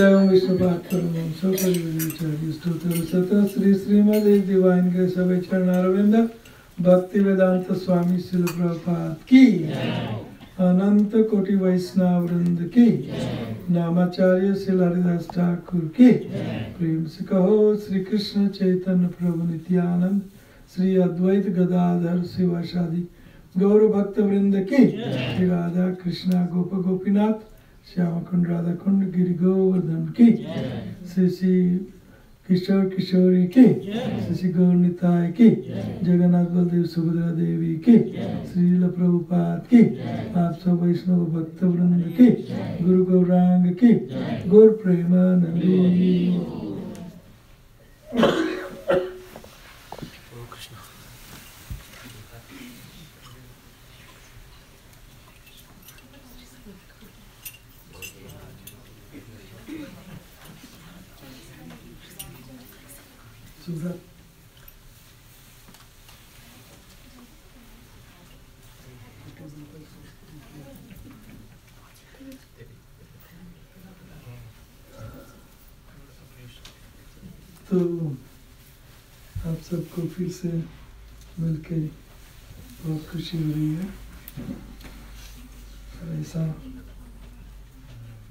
Jai Vishnu Bhaktaram Soparivaricharya Stotra Sata Sri Srimad Divine Grace of Charanaravindra Bhakti Vedanta Swami Srila Prabhupada Ki Ananta Koti Vaishnava Vrinda Ki Namacharya Srila Haridas Thakur Ki Prem Se Kaho Sri Krishna Chaitanya Prabhu Nityanand Sri Advaita Gadadhar Sivasadi Gaura Bhakta Vrinda Ki Sri Radha Krishna Gopa Gopinath Shyama Kund Radha Kund Giri Govardhan Ki Sri Kishore Kishori Ki Sri Gaur Nitai Ki Jagannath Baldev Subhadra Devi Ki Srila Prabhupada Ki Aap Sab Vaishnava Bhakta Vrinda Ki Guru Gauranga Ki Gaur Premanandi Surat तो आप सबको फिर से मिलके बहुत खुशी हो रही है। ऐसा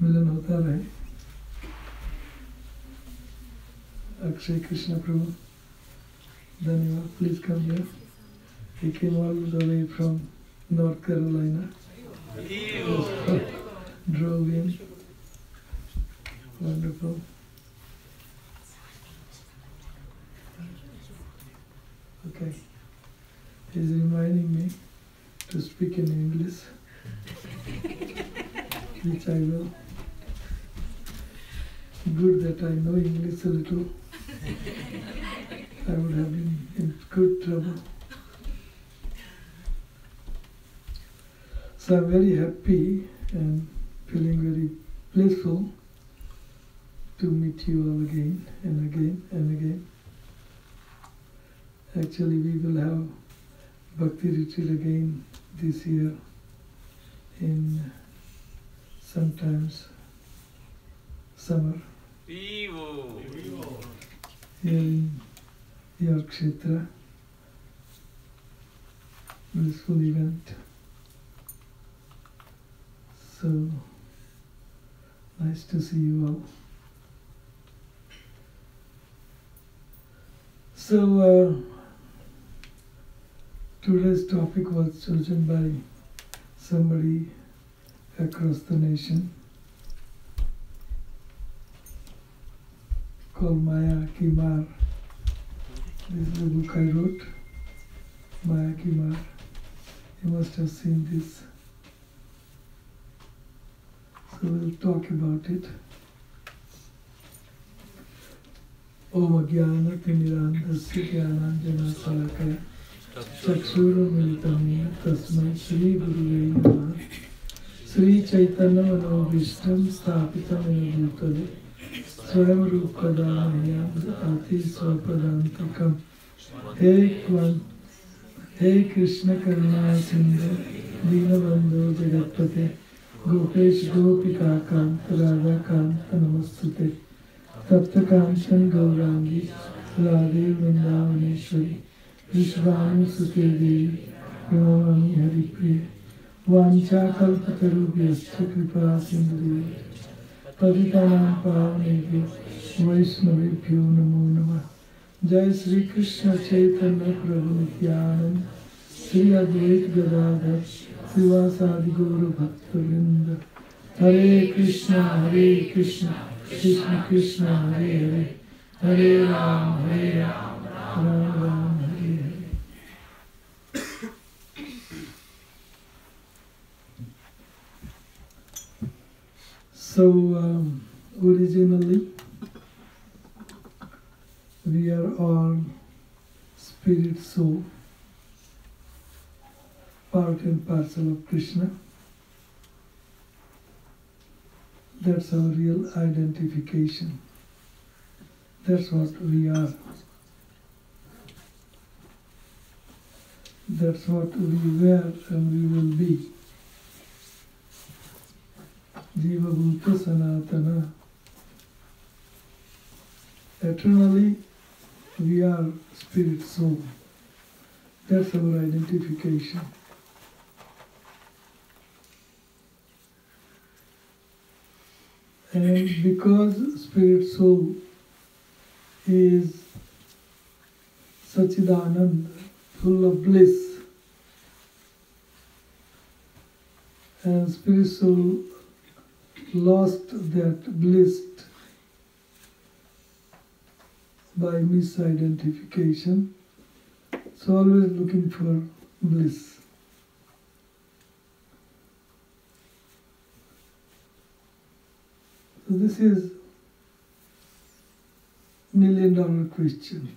मिलन होता रहे। Akshay Krishna Prabhu, धन्यवाद. Please come here. He came all the way from North Carolina. Drove in. Wonderful. Okay. He's reminding me to speak in English, which I will. Good that I know English a little. I would have been in good trouble. So I'm very happy and feeling very blissful to meet you all again and again and again. Actually, we will have Bhakti Retreat again this year in sometimes summer. Here in your Kshetra, blissful event. So nice to see you all. So today's topic was chosen by somebody across the nation, called Maya Ki Maar. This is the book I wrote, Maya Ki Maar. You must have seen this. So we'll talk about it. Om Jnana Timirandhasya Jnananjana Salakaya Chakshura Militam Tasmai Shri Gurave Namaha Sri Chaitanya Manobhishtam Sthapitam Ena Bhutale Swayam Rupada Mahyam Ati Swapadantikam He Krishna Karuna Sindhu Dinabandhu Jagatpate Gopesh Gopika Kanta Radha Kanta Namastute Tapta Kanchan Gaurangi Radhe Vrindavaneshwari Vishvanu Sute Devi Pramami Haripriya Vancha Kalpatarubhyascha Kripa Sindhu Paditanam Pavanebhyo Vaishnavebhyo Namo Namah. Jai Sri Krishna Chaitanya Prabhu Nityanand Sri Advaita Gadadhar Srivasadi Gaura Bhakta Vrinda. Hare Krishna Krishna Krishna Hare Hare Hare Ram Ram Ram Hare Hare. So originally we are all spirit soul, part and parcel of Krishna. That's our real identification. That's what we are. That's what we were and we will be. Jiva Bhuta Sanatana Eternally, we are spirit soul. That's our identification. And because spirit soul is Sachidanand, full of bliss, and spirit soul lost that bliss by misidentification, so always looking for bliss. So this is $1,000,000 question.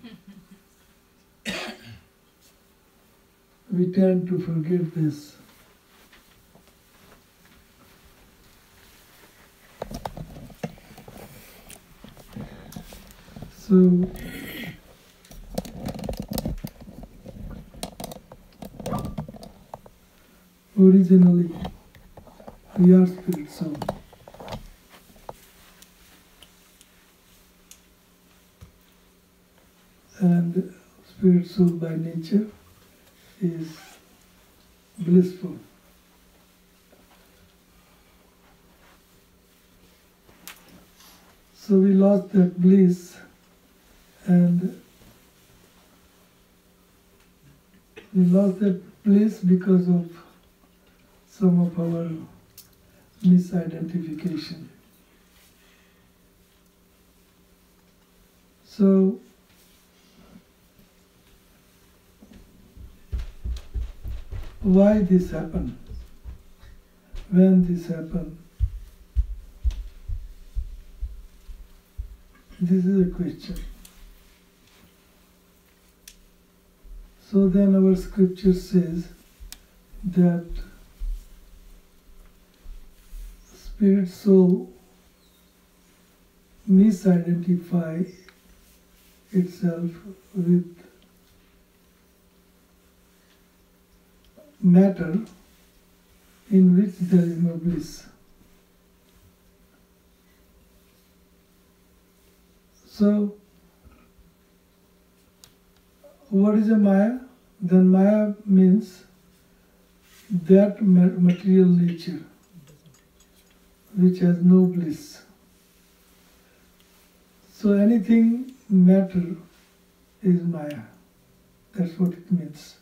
We tend to forget this. So, originally, we are spirit soul. And spirit soul by nature is blissful. So we lost that bliss, and we lost that bliss because of some of our misidentification. So why this happened? When this happened? This is a question. So then our scripture says that spirit soul misidentify itself with matter in which there is no bliss. So, what is a Maya? Then Maya means that material nature which has no bliss. So anything matter is Maya. That's what it means.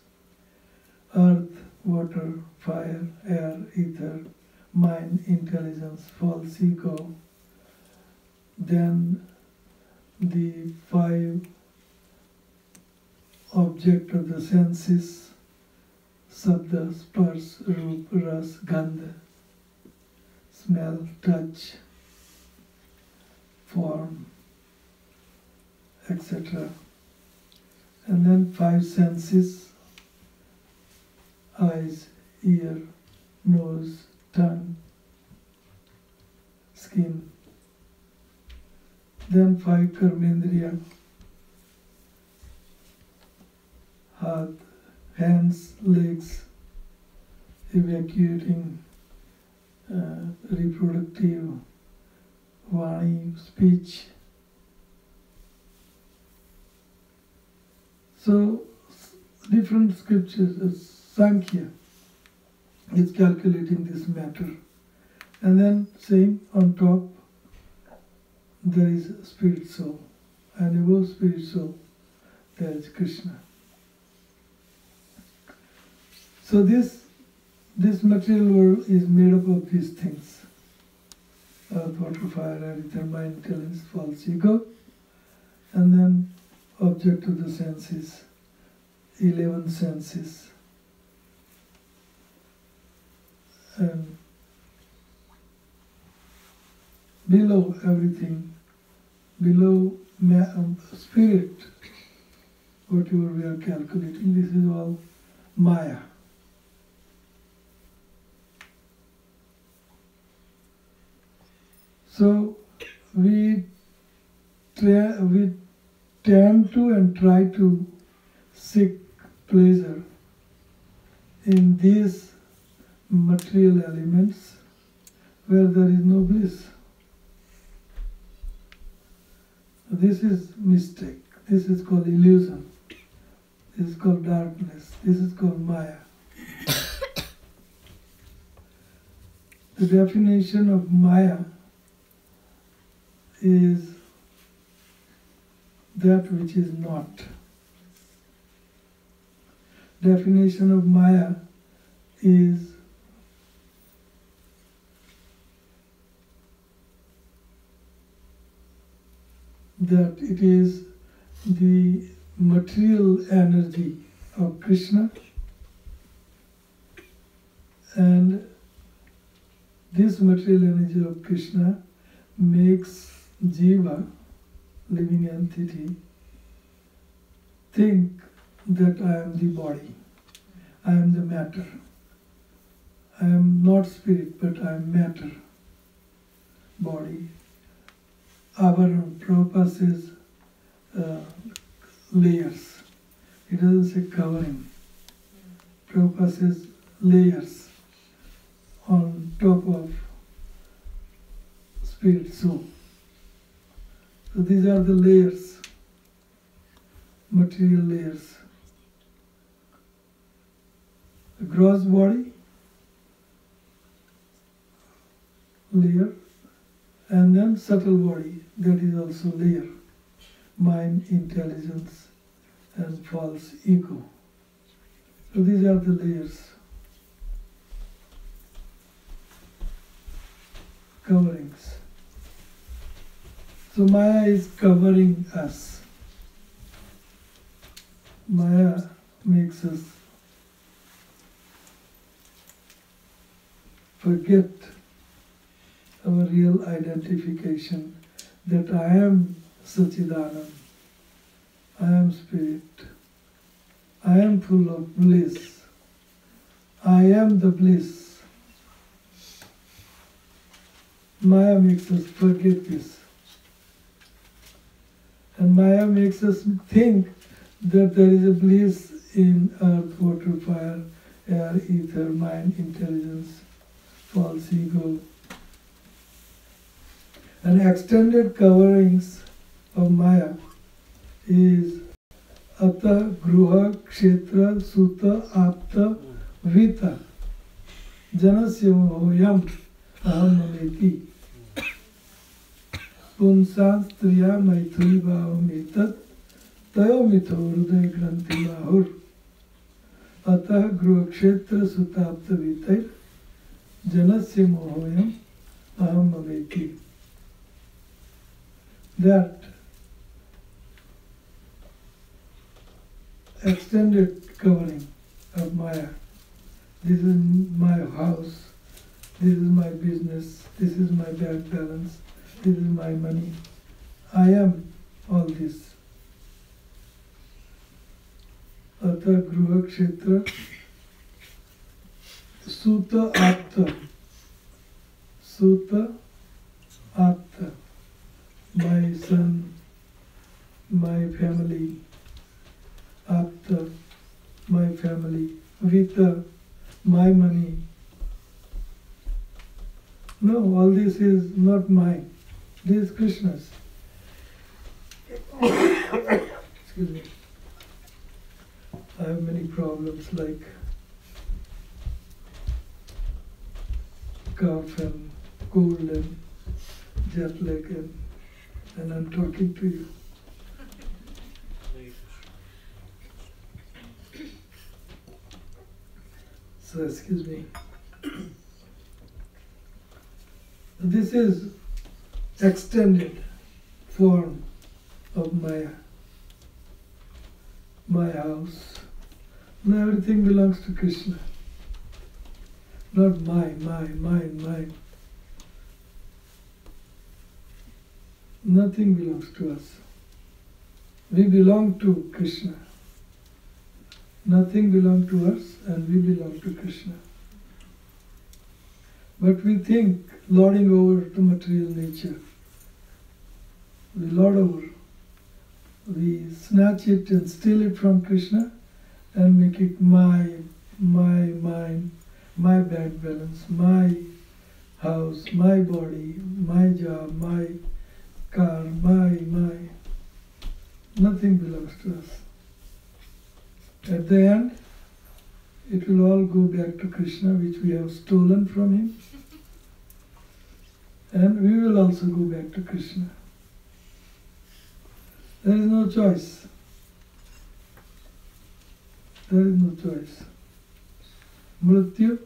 Earth, water, fire, air, ether, mind, intelligence, false ego, then the 5 objects of the senses, sabda, spars, roop, ras, gandha, smell, touch, form, etc. And then 5 senses, eyes, ear, nose, tongue, skin. Then 5 karmendriya, hands, legs, evacuating, reproductive, vani, speech. So different scriptures, Sankhya is calculating this matter, and then saying on top there is spirit soul, and above spirit soul there is Krishna. So this material world is made up of these things: earth, water, fire, air, ether, mind, intelligence, false ego, and then object of the senses, 11 senses, and below everything, below spirit, whatever we are calculating, this is all Maya. So we tend to and try to seek pleasure in these material elements where there is no bliss. This is mistake. This is called illusion. This is called darkness. This is called Maya. The definition of Maya is that which is not. Definition of Maya is that it is the material energy of Krishna, and this material energy of Krishna makes Jiva, living entity, think that I am the body, I am the matter. I am not spirit, but I am matter, body. Our Prabhupada says layers. He doesn't say covering. Prabhupada says layers on top of spirit soul. So these are the layers, material layers. The gross body layer, and then subtle body, that is also layer. Mind, intelligence, and false ego. So these are the layers. Coverings. So Maya is covering us. Maya makes us forget our real identification, that I am Sachidanand, I am spirit, I am full of bliss, I am the bliss. Maya makes us forget this. And Maya makes us think that there is a bliss in earth, water, fire, air, ether, mind, intelligence, false ego. And extended coverings of Maya is Ata, Gruha, Kshetra, Sutta, Apta, Vita, Janasya Mohoyam, Aham Mameti, Punsan, Striya, Maithuri, Bhavam, Etat, Tayo Mitho, Hruday, Granthi, Mahur, Ata, Gruha, Kshetra, Sutta, Apta, Vita, Janasya Mohoyam, Aham Mameti. That extended covering of Maya. This is my house, this is my business, this is my bank balance, this is my money. I am all this. Ata Gruha Kshetra Sutta Apta. Sutta Apta. My son, my family, Apta, my family, Vita, my money. No, all this is not mine. This is Krishna's. Excuse me. I have many problems like cough and cold and jet lag, and I'm talking to you. So excuse me. This is extended form of Maya. My house. Now everything belongs to Krishna. Not mine. Nothing belongs to us. We belong to Krishna. Nothing belongs to us and we belong to Krishna. But we think lording over to material nature. We lord over. We snatch it and steal it from Krishna and make it my mind, my bank balance, my house, my body, my job, my car, my. to us. At the end, it will all go back to Krishna, which we have stolen from him. And we will also go back to Krishna. There is no choice. There is no choice. Mrityu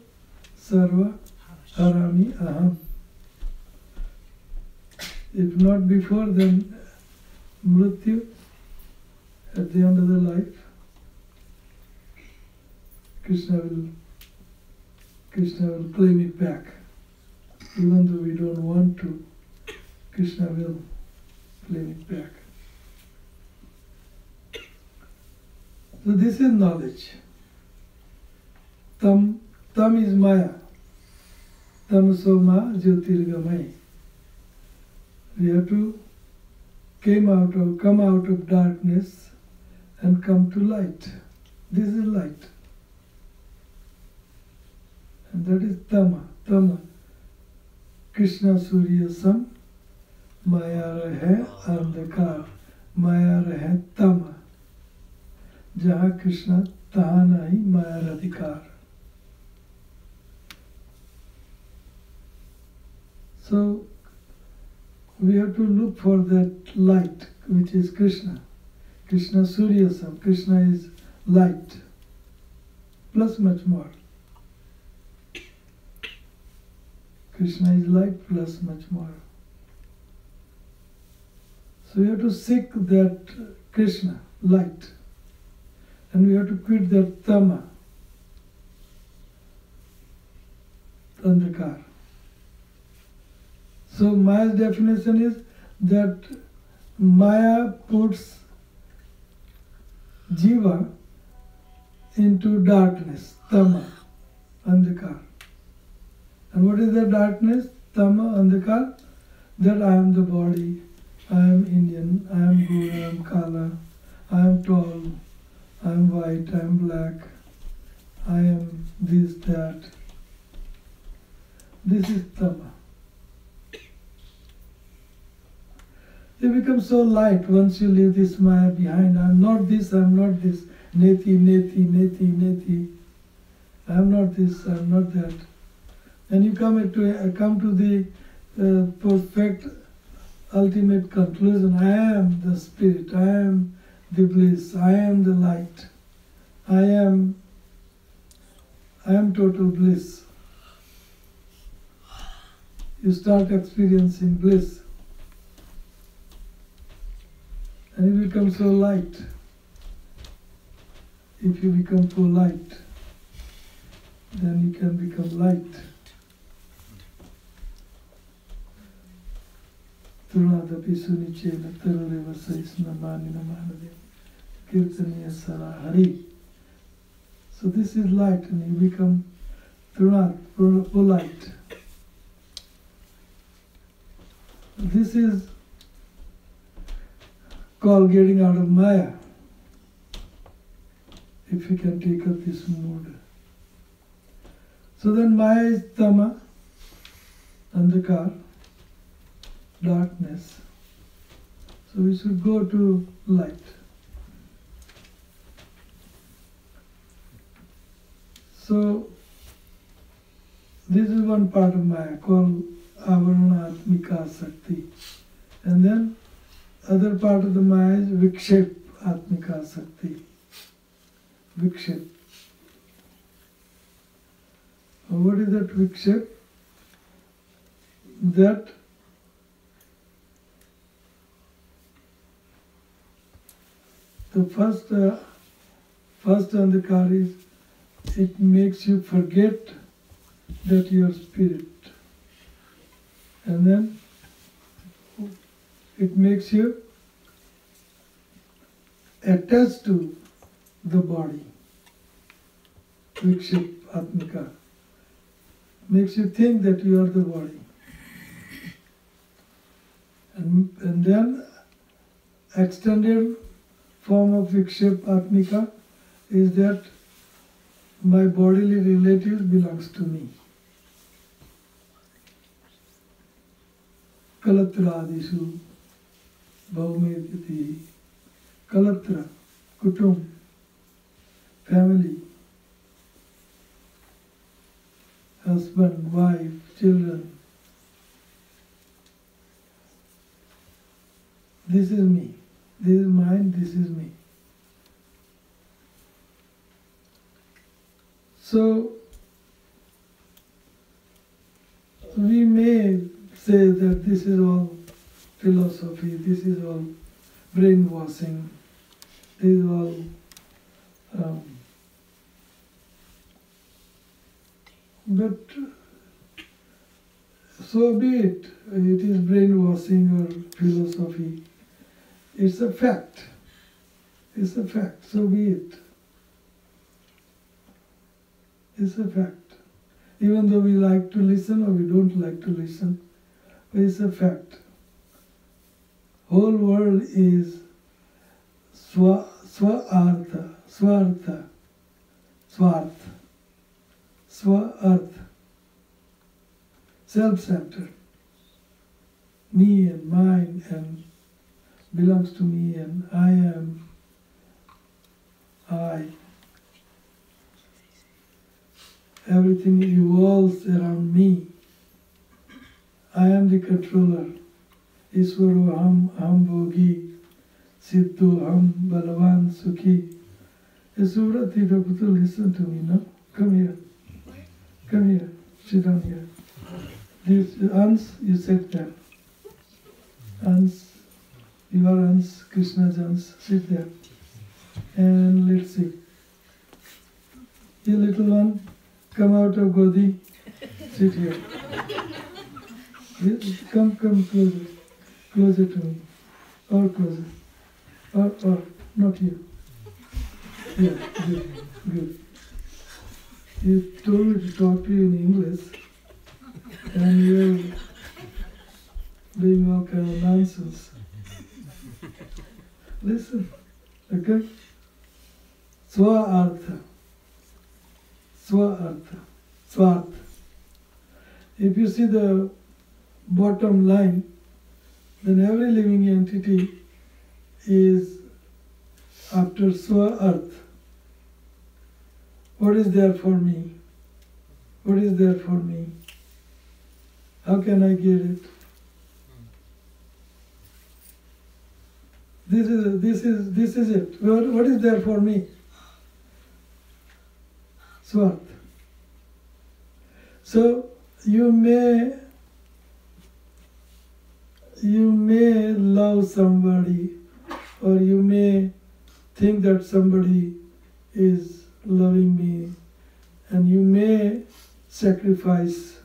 sarva harami aham. If not before, then Mrityu, at the end of the life, Krishna will claim it back. Even though we don't want to, Krishna will claim it back. So this is knowledge. Tam is Maya. Tamasoma Jyotirgamai. We have to come out of darkness and come to light. This is light. And that is Tama. Krishna Surya Sam, Maya Rahe Andhakar, Maya Rahe Tama. Jaha Krishna taha nahi Maya Radhikar. So we have to look for that light, which is Krishna. Krishna Surya Sam. Krishna is light, plus much more. Krishna is light plus much more. So we have to seek that Krishna, light. And we have to quit that Tama, Andhakar. So Maya's definition is that Maya puts Jiva into darkness, Tama, Andhakar. And what is the darkness? Tama, Andhakar. That I am the body, I am Indian, I am Guru, I am Kala, I am tall, I am white, I am black, I am this, that. This is Tama. You become so light once you leave this Maya behind. I am not this, I am not this. Neti, neti, neti, neti. I am not this, I am not that. And you come to the perfect, ultimate conclusion. I am the spirit, I am the bliss, I am the light, I am total bliss. You start experiencing bliss. And you become so light. If you become polite, then you can become light. Turunadapi sunichena tarureva saisna mani namanade kirtaniya sara hari. So this is light, and you become turunat, polite. This is called getting out of Maya, if you can take up this mood. So then Maya is Tama, Andhakar, darkness. So we should go to light. So this is one part of Maya called Avarana Atmika Sakti. And then other part of the Maya is Vikshep Atmika Sakti. Vikshep. What is that Vikshep? That the first Andhakar is it makes you forget that you are spirit. And then it makes you attached to the body. Vikshep Atmika. Makes you think that you are the body. And then extended form of Vikshep Atmika is that my bodily relatives belongs to me. Kalatrādishu Bhaumediti. Kalatra. kutum, family, husband, wife, children. This is me. This is mine, this is me. So, we may say that this is all philosophy, this is all brainwashing, this is all but so be it. It is brainwashing or philosophy. It's a fact. It's a fact. So be it. It's a fact. Even though we like to listen or we don't like to listen, but it's a fact. Whole world is swa-artha, swartha, swarth, swa-arth, self-centered. Me and mine and belongs to me and I am I. Everything evolves around me. I am the controller. Iswaro ham bhogi, siddho ham balavan sukhi. Surati Prabhupada, listen to me, no? Come here. Come here. Sit down here. These ants, you sit there. Ants, you are ants, Krishna's ants, sit there. And let's see. You little one, come out of Godi, sit here. Come closer. Closer to me. Or closer. Or, not you. Yeah, good. You told me to talk to you in English, and you're doing all kind of nonsense. Listen, okay? Swa-artha. Swa-artha. Swarth. If you see the bottom line, then every living entity is after Swa-arth. What is there for me? What is there for me? How can I get it? This is it. What is there for me? Swarth. So you may love somebody, or you may think that somebody is loving me, and you may sacrifice.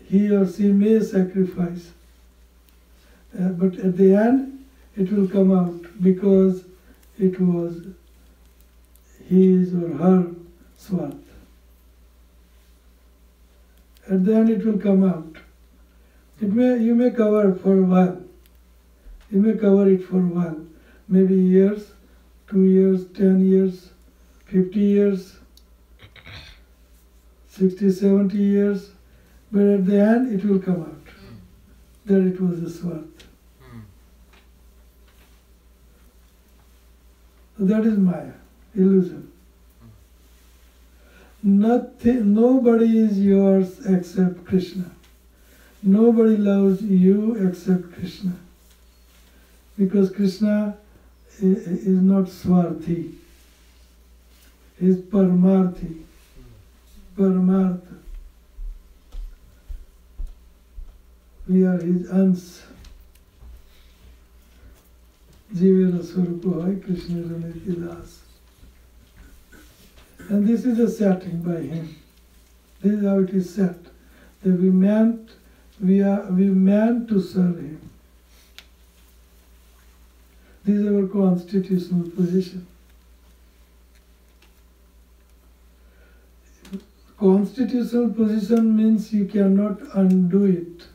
He or she may sacrifice. But at the end, it will come out because it was his or her swarth. At the end, it will come out. You may cover it for a while. You may cover it for a while. Maybe years, 2 years, 10 years, 50 years, 60, 70 years. But at the end, it will come out that it was a swarth. So that is Maya, illusion. Nobody is yours except Krishna. Nobody loves you except Krishna. Because Krishna is not Swarthi. He is Paramarthi. Paramartha. We are his ants. Jivera Swarupa Hai Krishna Raniti Das. And this is a setting by him. This is how it is set. That we meant to serve him. This is our constitutional position. Constitutional position means you cannot undo it.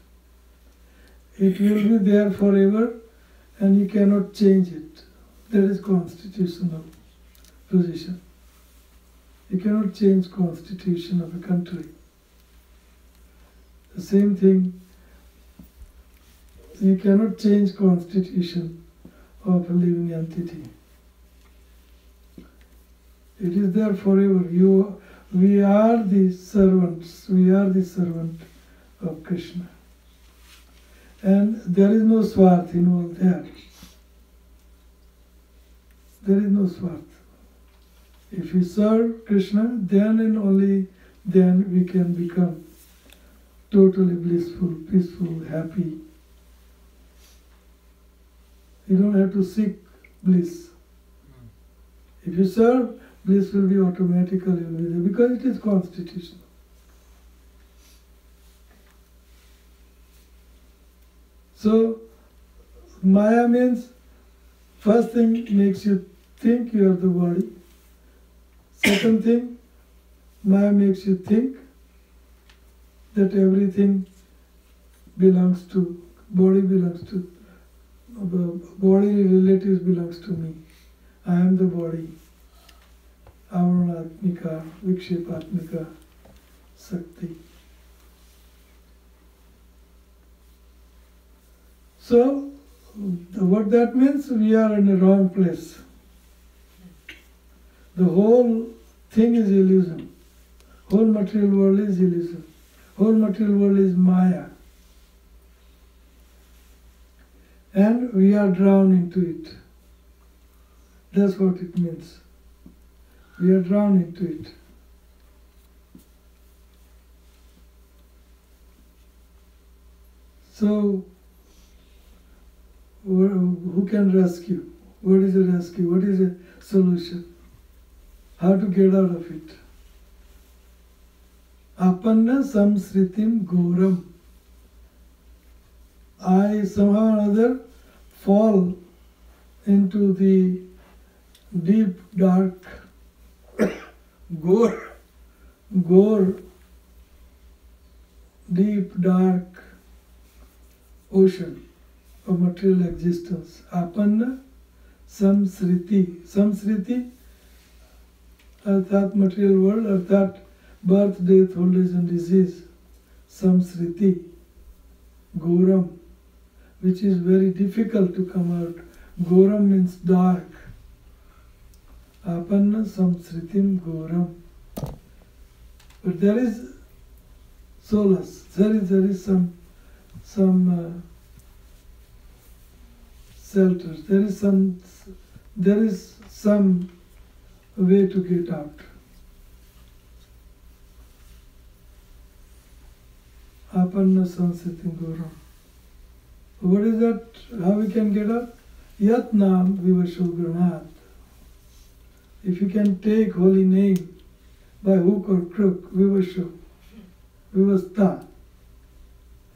It will be there forever and you cannot change it. That is constitutional position. You cannot change constitution of a country. The same thing, you cannot change constitution of a living entity. It is there forever. We are the servants. We are the servant of Krishna. And there is no swarth involved there. There is no swarth. If we serve Krishna, then and only then we can become totally blissful, peaceful, happy. You don't have to seek bliss. If you serve, bliss will be automatically there because it is constitutional. So, Maya means first thing makes you think you are the body. Second thing, Maya makes you think that everything belongs to, body relatives belongs to me. I am the body. Avarunatmika, Vikshepatmika, Sakti. So, what that means, we are in the wrong place. The whole thing is illusion. Whole material world is illusion. Whole material world is Maya. And we are drowned into it. That's what it means. We are drowned into it. So, who can rescue? What is a rescue? What is a solution? How to get out of it? Apanna samsritim goram. I somehow or other fall into the deep, dark, gore, deep, dark ocean of material existence. Apanna samsriti. Samsriti, arthat material world, arthat birth, death, old age and disease. Samsriti, goram, which is very difficult to come out. Goram means dark. Apanna samsritim goram. But there is solace. There is some shelter. There is some way to get out. Apanna samsritim goram. What is that? How we can get out? Yatnam vivasho granat. If you can take holy name by hook or crook, vivasho, vivasta,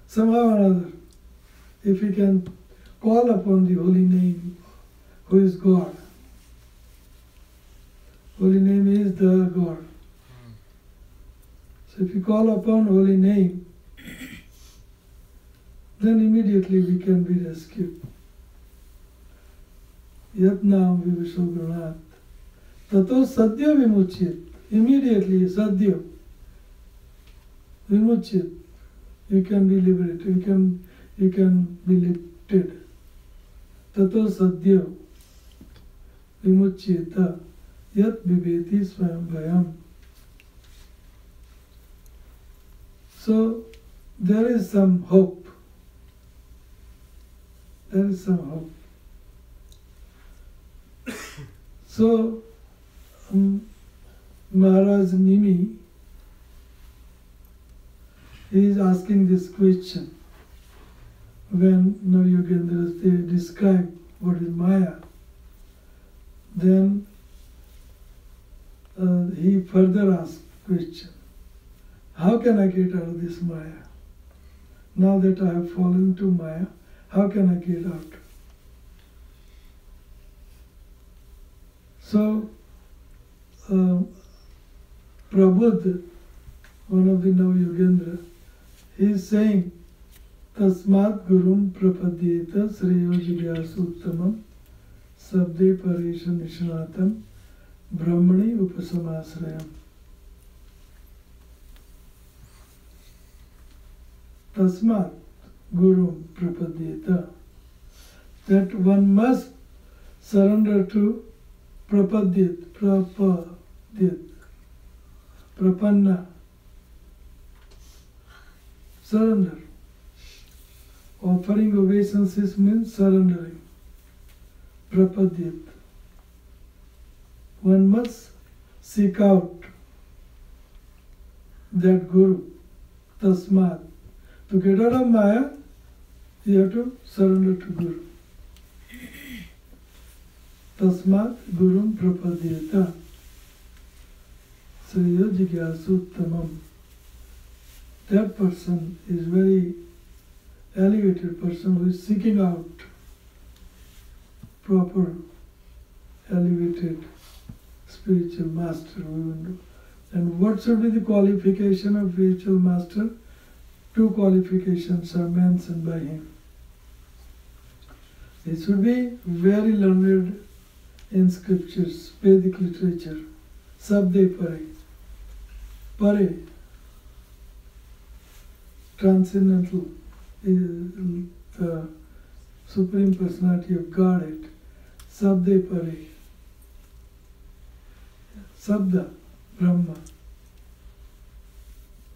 somehow or other, if you can call upon the holy name, who is God. Holy name is the God. So if you call upon holy name, then immediately we can be rescued. Yatnam vivasho granat. Tato sadhya vimuchyat. Immediately, sadhya vimuchyat. You can be liberated. You can be lifted. Tato sadhya vimuchyata yat viveti swayam bhayam. So there is some hope. There is some hope. So Maharaj Nimi, he is asking this question when Navayogendras they describe what is Maya. Then he further asks question, how can I get out of this Maya? Now that I have fallen into Maya, how can I get out? So, Prabhupada, one of the Navayogendra, he is saying, Tasmat Gurum Prapadyeta Sreyo Jigyasu Uttamam Sabde Paresha Nishnatam Brahmani Upasamasrayam. Tasmat Gurum Prapadyeta, that one must surrender to prapadyat, prapanna, surrender. Offering obeisances means surrendering, prapadyat. One must seek out that Guru, tasmat. To get out of Maya, you have to surrender to Guru. Tasmat Gurum Prapadyata. Sriya Jigyasuttamam. That person is very elevated person who is seeking out proper, elevated spiritual master. And what should be the qualification of spiritual master? 2 qualifications are mentioned by him. He should be very learned in scriptures, Vedic literature, Sabde Pare. Pare, transcendental, is the Supreme Personality of Godhead. Sabde Pare. Sabda, Brahma.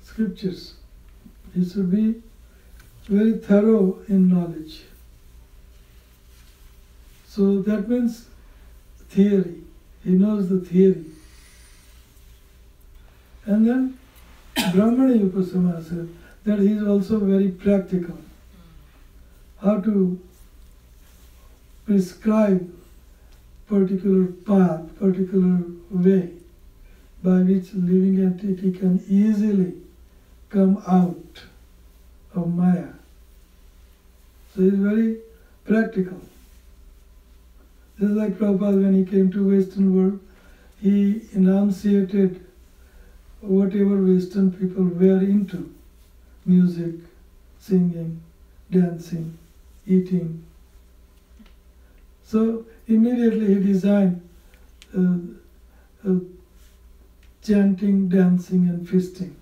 Scriptures. He should be very thorough in knowledge. So that means theory. He knows the theory. And then Brahmani Upasama said that he is also very practical. How to prescribe particular path, particular way by which living entity can easily come out of Maya. So he is very practical. Just like Prabhupada, when he came to Western world, he enunciated whatever Western people were into: music, singing, dancing, eating. So immediately he designed chanting, dancing and feasting.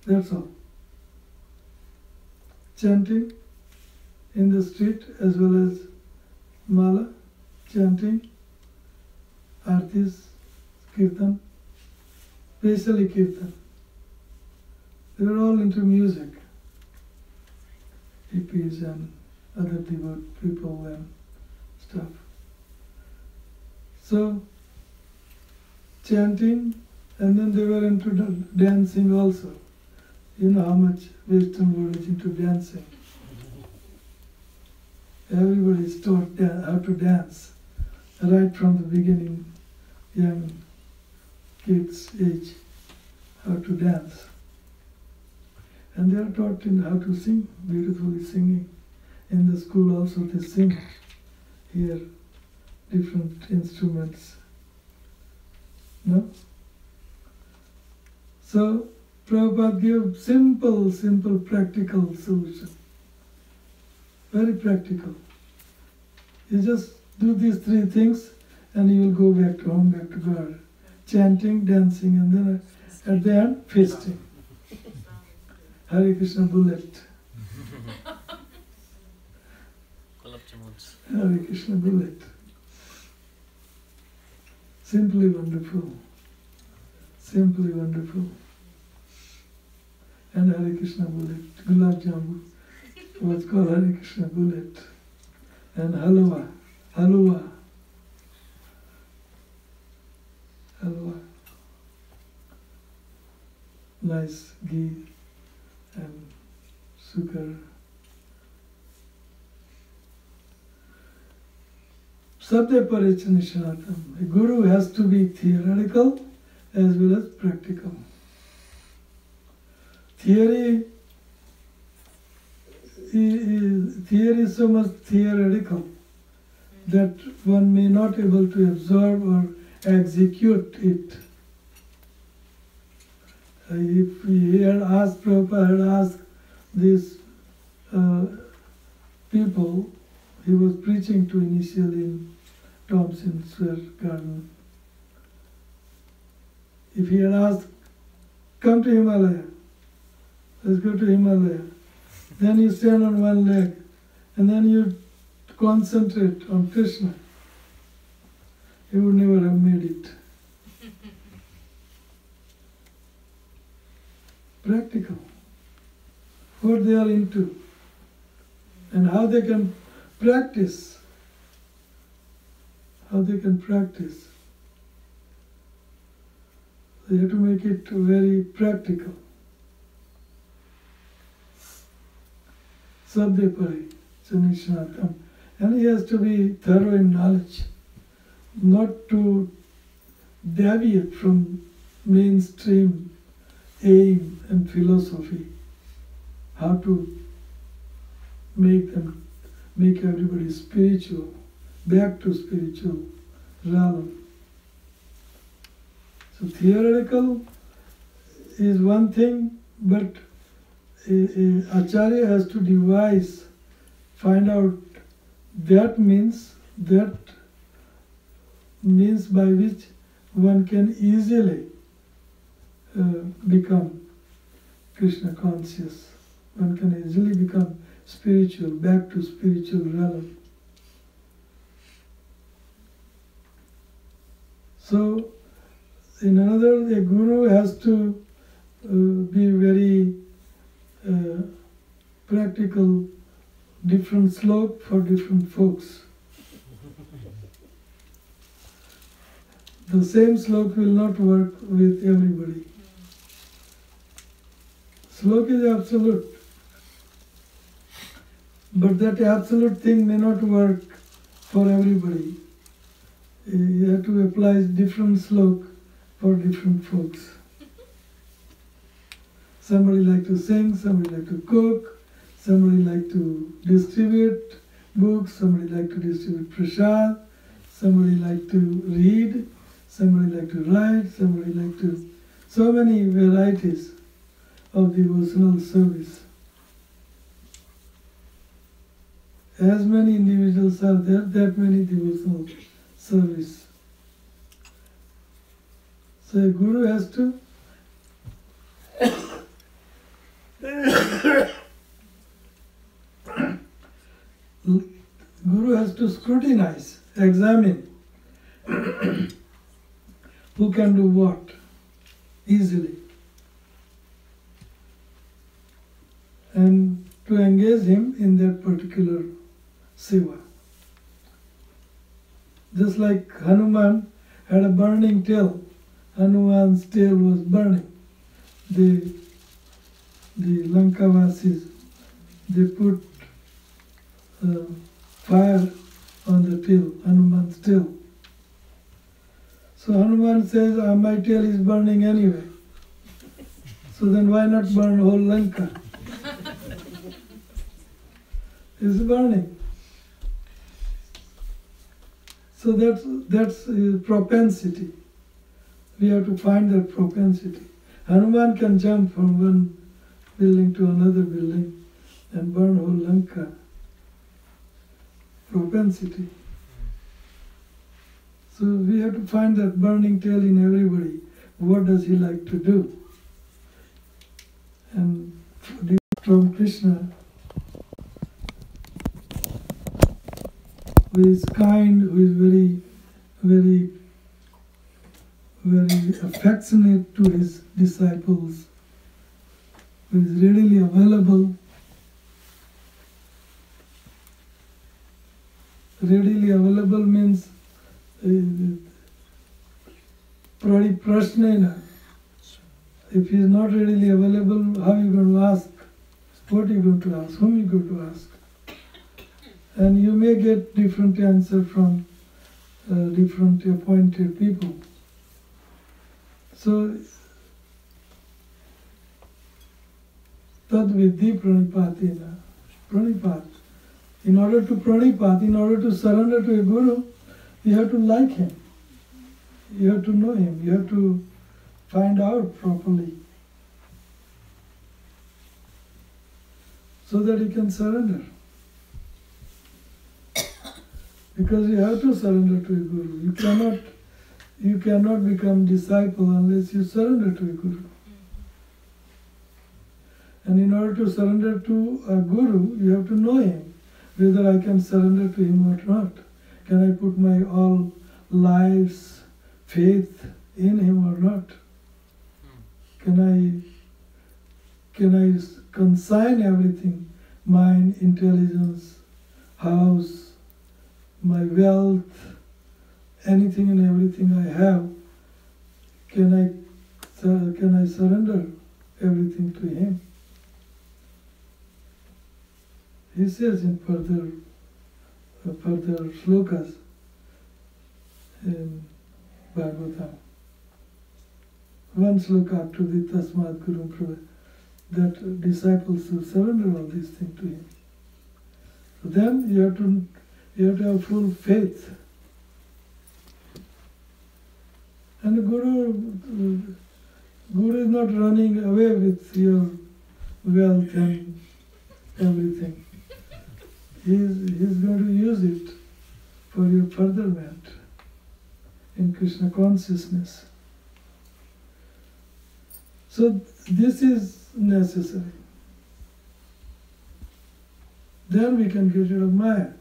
That's all. Chanting in the street as well as mala, chanting, artis, kirtan, especially kirtan. They were all into music, hippies and other devout people and stuff. So, chanting, and then they were into dancing also. You know how much Western world is into dancing. Everybody is taught how to dance right from the beginning, young kids' age, how to dance. And they are taught in how to sing, beautifully singing. In the school also they sing here different instruments. No? So Prabhupada gave simple, practical solution. Very practical. You just do these 3 things and you will go back to home, back to God. Chanting, dancing, and then at the end, feasting. Hare Krishna bullet. Hare Krishna bullet. Simply wonderful. Simply wonderful. And Hare Krishna bullet. Gulab Jambu was called Hare Krishna bullet. And halwa. Halwa. Halwa. Nice ghee and sugar. Sabde Paricha Nishanatam. A guru has to be theoretical as well as practical. Theory is so much theoretical that one may not be able to absorb or execute it. If he had asked, Prabhupada had asked these people, he was preaching to initially in Thompson's garden. If he had asked, come to Himalaya, let's go to Himalaya. Then you stand on one leg and then you concentrate on Krishna he would never have made it. Practical. What they are into and how they can practice. How they can practice. So you have to make it very practical. Sabdepari, Chanishnatam. And he has to be thorough in knowledge, not to deviate from mainstream aim and philosophy. How to make everybody spiritual, back to spiritual realm. So theoretical is one thing, but a Acharya has to devise, find out that means by which one can easily become Krishna conscious. One can easily become spiritual, back to spiritual realm. So, in another, a guru has to be very practical, different slok for different folks. The same slok will not work with everybody. Slok is absolute, but that absolute thing may not work for everybody. You have to apply different slok for different folks. Somebody like to sing, somebody like to cook, somebody like to distribute books, somebody like to distribute prasad, somebody like to read, somebody like to write, somebody like to... So many varieties of devotional service. As many individuals are there, that many devotional service. So a guru has to scrutinize, examine who can do what easily, and to engage him in that particular seva. Just like Hanuman had a burning tail, Hanuman's tail was burning. The Lankavasis, they put fire on the tail, Hanuman's tail. So Hanuman says, my tail is burning anyway. So then why not burn whole Lanka? It's burning. So that's propensity. We have to find that propensity. Hanuman can jump from one building to another building and burn whole Lanka. Propensity. So we have to find that burning tail in everybody. What does he like to do? And from Krishna, who is kind, who is very, very, very affectionate to his disciples, who is readily available. Readily available means prashnena. If he is not readily available, how are you going to ask? What are you going to ask? Whom are you going to ask? And you may get different answer from different appointed people. So, tad vidhi pranipatina. Pranipat. In order to pranipat, in order to surrender to a guru, you have to like him. You have to know him. You have to find out properly, so that you can surrender. Because you have to surrender to a guru. You cannot become disciple unless you surrender to a guru. And in order to surrender to a guru, you have to know him, whether I can surrender to him or not. Can I put my all life's faith in him or not? Can I consign everything, mind, intelligence, house, my wealth, anything and everything I have, can I surrender everything to him? He says in further slokas in Bhagavatam, one sloka up to the Tasmat Guru Prabhu, that disciples will surrender all these things to him. So then you have to have full faith. And the Guru is not running away with your wealth and everything. He's going to use it for your furtherment in Krishna consciousness. So this is necessary. Then we can get rid of Maya.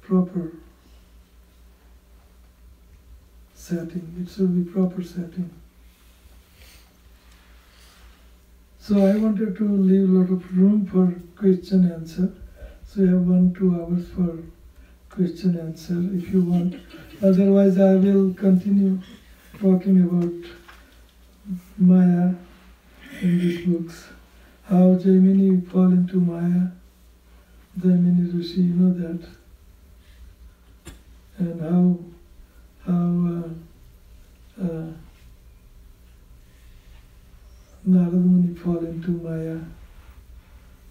Proper setting. It should be proper setting. So I wanted to leave a lot of room for question answer. So we have 1-2 hours for question answer if you want. Otherwise I will continue talking about Maya in these books. How Jaimini fall into Maya. Jaimini Rishi, you know that. And how Narada Muni fall into Maya.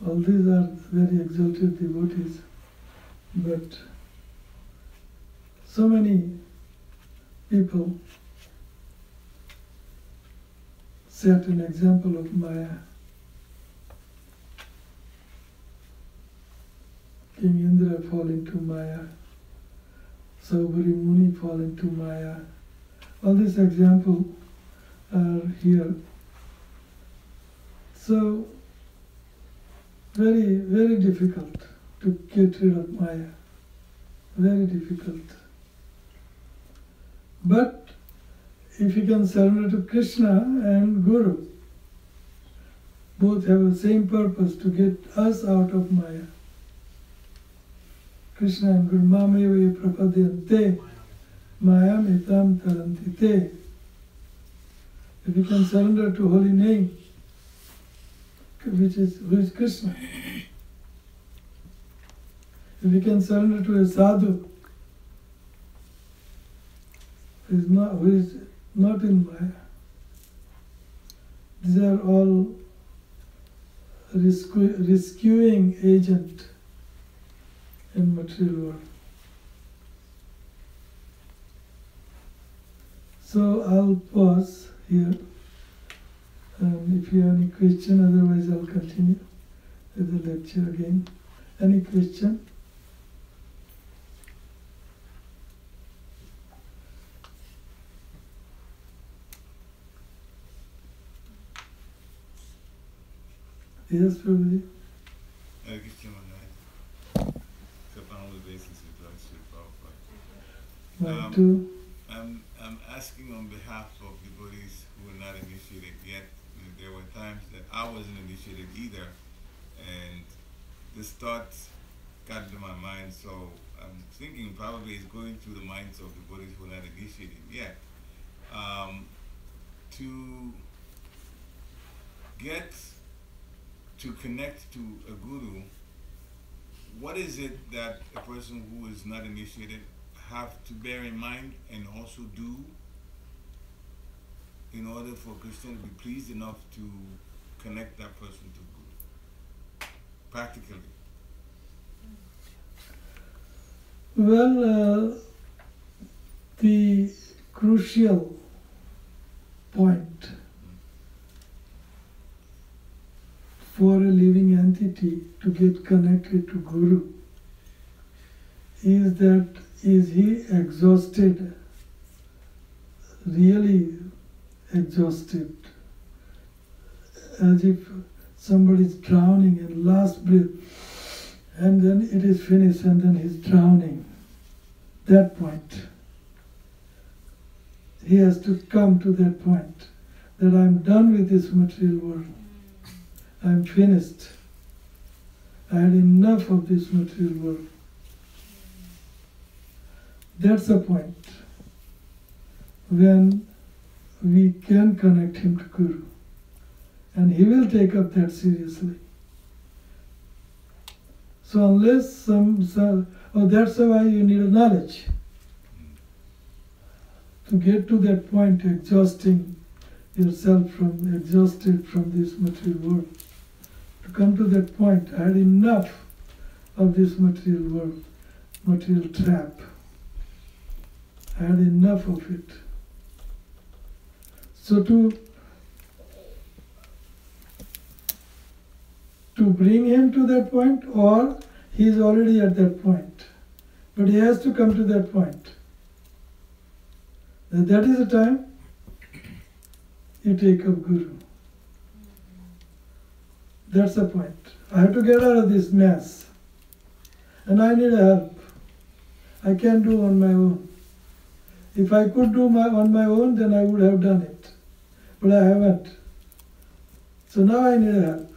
All these are very exalted devotees, but so many people set an example of Maya. King Indra fall into Maya. Saubhari Muni fall into Maya. All these examples are here. So, very, very difficult to get rid of Maya. Very difficult. But if you can surrender to Krishna and Guru, both have the same purpose, to get us out of Maya. Krishna and Guru Mameva prapadyante mayam etam taranti te. If you can surrender to holy name, who is Krishna. If you can surrender to a sadhu, who is not in Maya. These are all rescuing agent in material world. So I'll pause here. If you have any question, otherwise I'll continue with the lecture again. Any question? Yes, Prabhuji. Hare Krishna, Maharaj. Except on all the basis with Lord Sri Prabhupada. Mine too. I'm asking on behalf of devotees who are not initiated yet. There were times that I wasn't initiated either, and this thought got into my mind, so I'm thinking probably it's going through the minds of devotees who are not initiated yet. To get to connect to a guru, what is it that a person who is not initiated have to bear in mind and also do in order for Krishna to be pleased enough to connect that person to Guru, practically? Well, the crucial point for a living entity to get connected to Guru is that, is he exhausted, really exhausted, as if somebody is drowning in last breath, and then it is finished and then he's drowning. that point. He has to come to that point that I'm done with this material world. I'm finished. I had enough of this material world. That's the point when we can connect him to Guru. And he will take up that seriously. So unless that's why you need a knowledge. To get to that point, exhausted from this material world. To come to that point, I had enough of this material world, material trap. I had enough of it. So to bring him to that point, or he is already at that point. But he has to come to that point. That is the time you take up Guru. That's the point. I have to get out of this mess. And I need help. I can't do on my own. If I could do on my own, then I would have done it. But I haven't. So now I need help.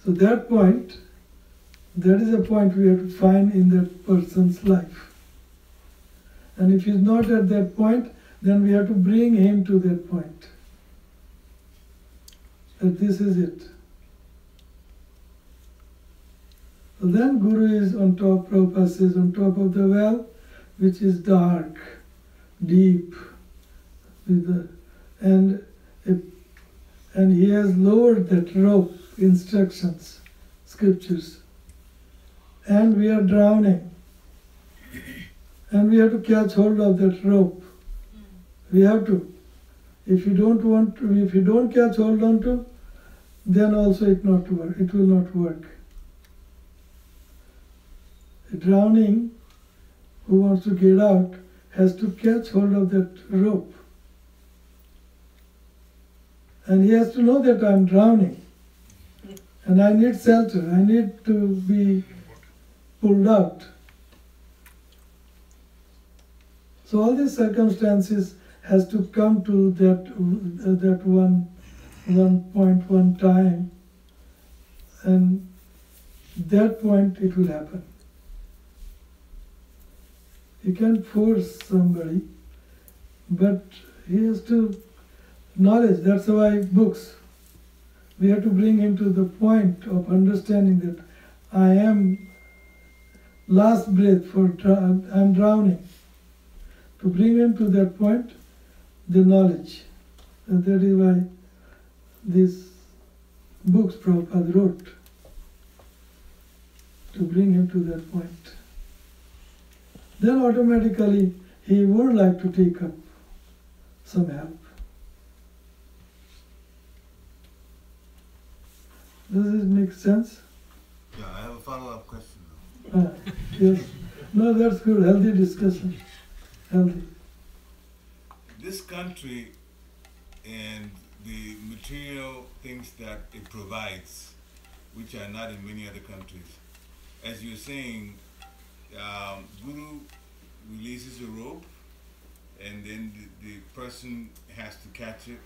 So that point, that is a point we have to find in that person's life. And if he's not at that point, then we have to bring him to that point. That this is it. So then Guru is on top, Prabhupada says, on top of the well, which is dark, deep, and he has lowered that rope, instructions, scriptures, and we are drowning, and we have to catch hold of that rope. We have to. If you don't catch hold on to, then also it will not work. A drowning who wants to get out has to catch hold of that rope. And he has to know that I'm drowning. And I need shelter. I need to be pulled out. So all these circumstances has to come to that one point, one time. And that point it will happen. You can't force somebody, but he has to knowledge. That's why books. We have to bring him to the point of understanding that I am last breath I'm drowning. To bring him to that point, the knowledge. And that is why these books Prabhupada wrote, to bring him to that point. Then automatically he would like to take up some help. Does this make sense? Yeah, I have a follow-up question. Yes. No, that's good. Healthy discussion. Healthy. This country and the material things that it provides, which are not in many other countries. As you're saying, Guru releases a rope and then the person has to catch it.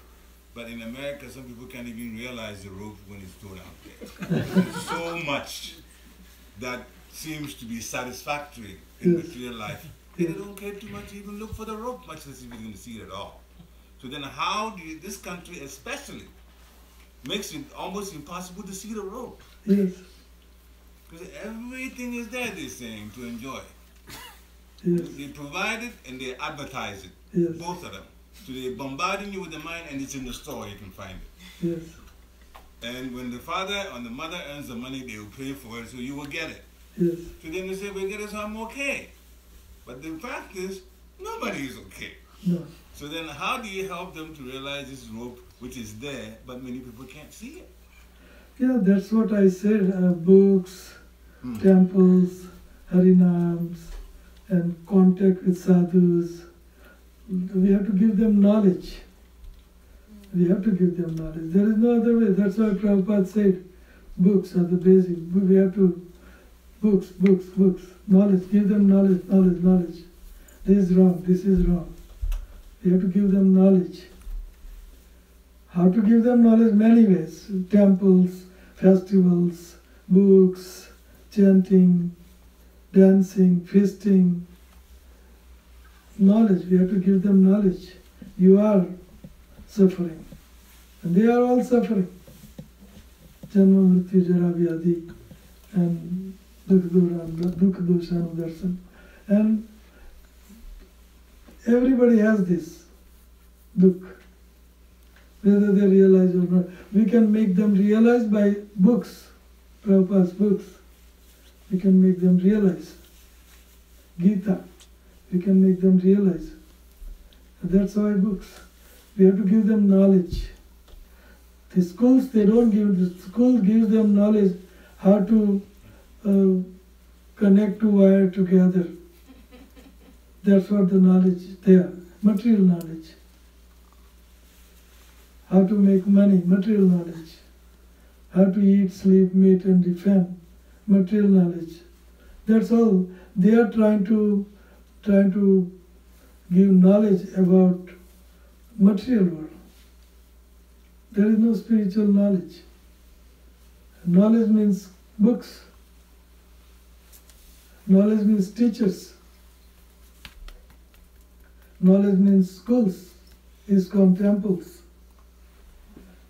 But in America, some people can't even realize the rope when it's thrown out there. There's so much that seems to be satisfactory in material life. They don't care too much to even look for the rope, much less if you're going to see it at all. So then how do you, this country especially, makes it almost impossible to see the rope. Yes. Because everything is there, they're saying, to enjoy. Yes. They provide it and they advertise it. Yes. Both of them. So they're bombarding you with the mind and it's in the store, you can find it. Yes. And when the father or the mother earns the money, they will pay for it, so you will get it. Yes. So then they say, we get it, so I'm okay. But the fact is, nobody is okay. No. So then how do you help them to realize this rope, which is there, but many people can't see it? Yeah, that's what I said. Books, temples, harinams, and contact with sadhus. We have to give them knowledge. We have to give them knowledge. There is no other way. That's why Prabhupada said books are the basic. We have to Books, books, books. Knowledge. Give them knowledge, knowledge, knowledge. This is wrong, this is wrong. You have to give them knowledge. How to give them knowledge? Many ways. Temples, festivals, books, chanting, dancing, feasting. Knowledge. We have to give them knowledge. You are suffering. And they are all suffering. Janma, Mrityu, Jara, Vyadhi, and Dukha, Dosha, Anudarshan. And everybody has this dukh, whether they realize or not. We can make them realize by books, Prabhupada's books. We can make them realize. Gita, we can make them realize. That's why books. We have to give them knowledge. The schools, they don't give, the school gives them knowledge how to connect to wire together. That's what the knowledge there, material knowledge. How to make money, material knowledge. How to eat, sleep, mate and defend, material knowledge. That's all. They are trying to give knowledge about material world. There is no spiritual knowledge. Knowledge means books. Knowledge means teachers. Knowledge means schools, ISKCON temples.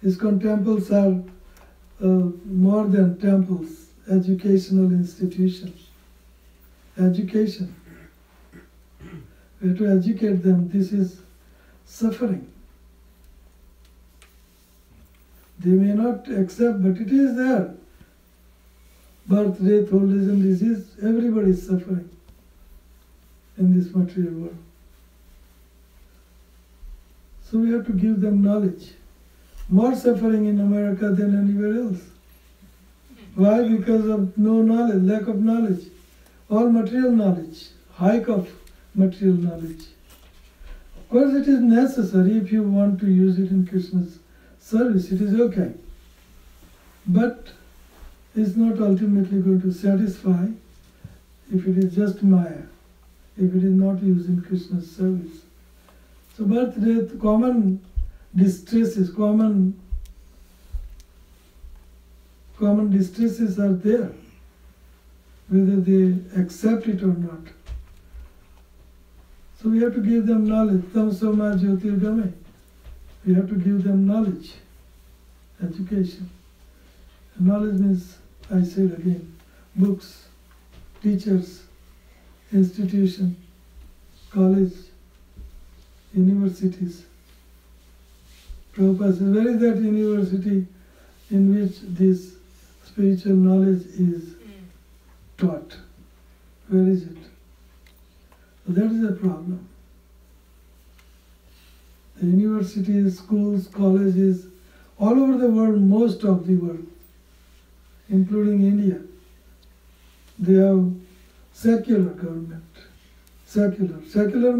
ISKCON temples are more than temples, educational institutions. Education. We have to educate them. This is suffering. They may not accept, but it is there. Birth, death, old age and disease, everybody is suffering in this material world. So we have to give them knowledge. More suffering in America than anywhere else. Why? Because of no knowledge, lack of knowledge. All material knowledge, hike of material knowledge. Of course it is necessary if you want to use it in Krishna's service, it is okay. But it's not ultimately going to satisfy if it is just Maya, if it is not used in Krishna's service. So birth, death, common distresses, common distresses are there, whether they accept it or not. So we have to give them knowledge. Tamsoma Jyotirgamay. We have to give them knowledge, education. And knowledge means, I said again, books, teachers, institution, college, universities. Prabhupada says, where is that university in which this spiritual knowledge is taught? Where is it? So that is a problem. The universities, schools, colleges, all over the world, most of the world, including India, they have secular government. Secular. Secular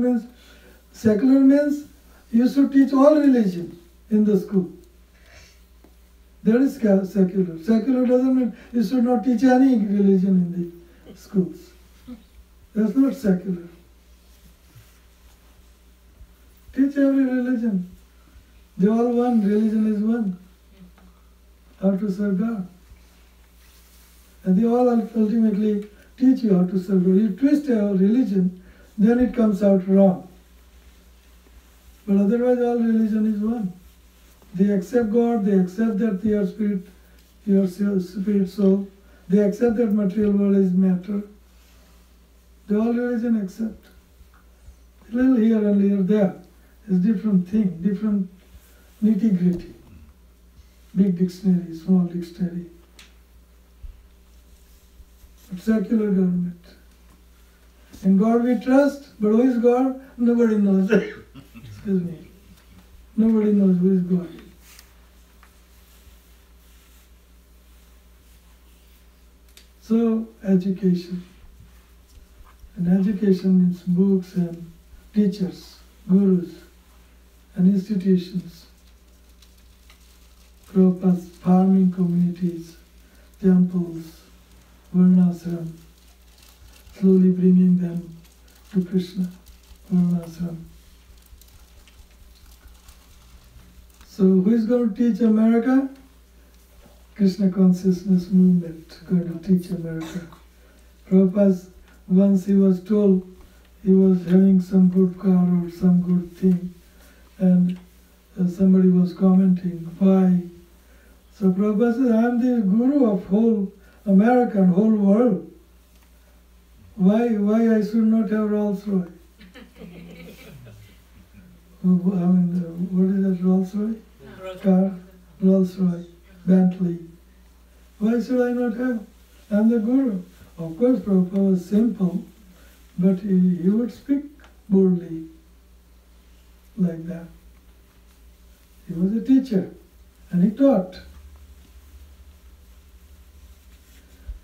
means you should teach all religion in the school. That is secular. Secular doesn't mean you should not teach any religion in the schools. That's not secular. Teach every religion. They all one. Religion is one. How to serve God. And they all ultimately teach you how to serve God. You twist your religion, then it comes out wrong. But otherwise all religion is one. They accept God, they accept that your spirit soul, they accept that material world is matter. They all religion accept. A little here and little there. It's different thing, different nitty-gritty. Big dictionary, small dictionary. But secular government. In God we trust, but who is God? Nobody knows. Excuse me. Nobody knows who is God. So, education. And education means books and teachers, gurus, and institutions. Prabhupada's farming communities, temples, Varnashram, slowly bringing them to Krishna, Varnashram. So who is going to teach America? Krishna Consciousness Movement going to teach America. Prabhupada, once he was told he was having some good car or some good thing, and somebody was commenting, why? So Prabhupada said, I am the guru of whole America and whole world. Why I should not have Rolls Royce? I mean, what is that, Rolls Royce? Car, Rolls Royce, Bentley. Why should I not have? I am the guru. Of course, Prabhupada was simple, but he would speak boldly like that. He was a teacher, and he taught.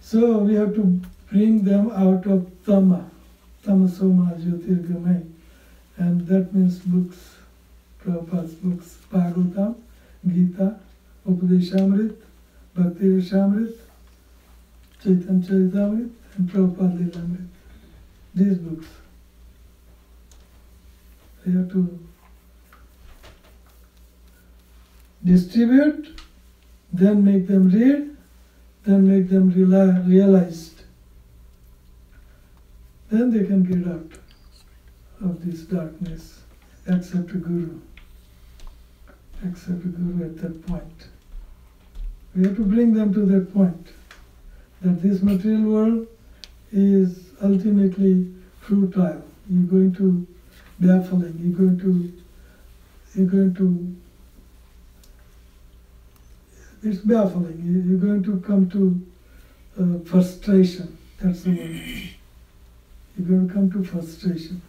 So we have to bring them out of tama, tamasoma jyotirgamay, and that means books, Prabhupada's books, Bhagavatam, Gita, Upadeshamrit, Bhakti Rasamrit, Chaitanya Charitamrit, and Prabhupada Lilamrit. These books. We have to distribute, then make them read, then make them realized. Then they can get out of this darkness, accept a guru. Accept a guru at that point. We have to bring them to that point, that this material world is ultimately futile. You're going to baffling. You're going to. It's baffling. You're going to come to frustration. That's the word. You're going to come to frustration,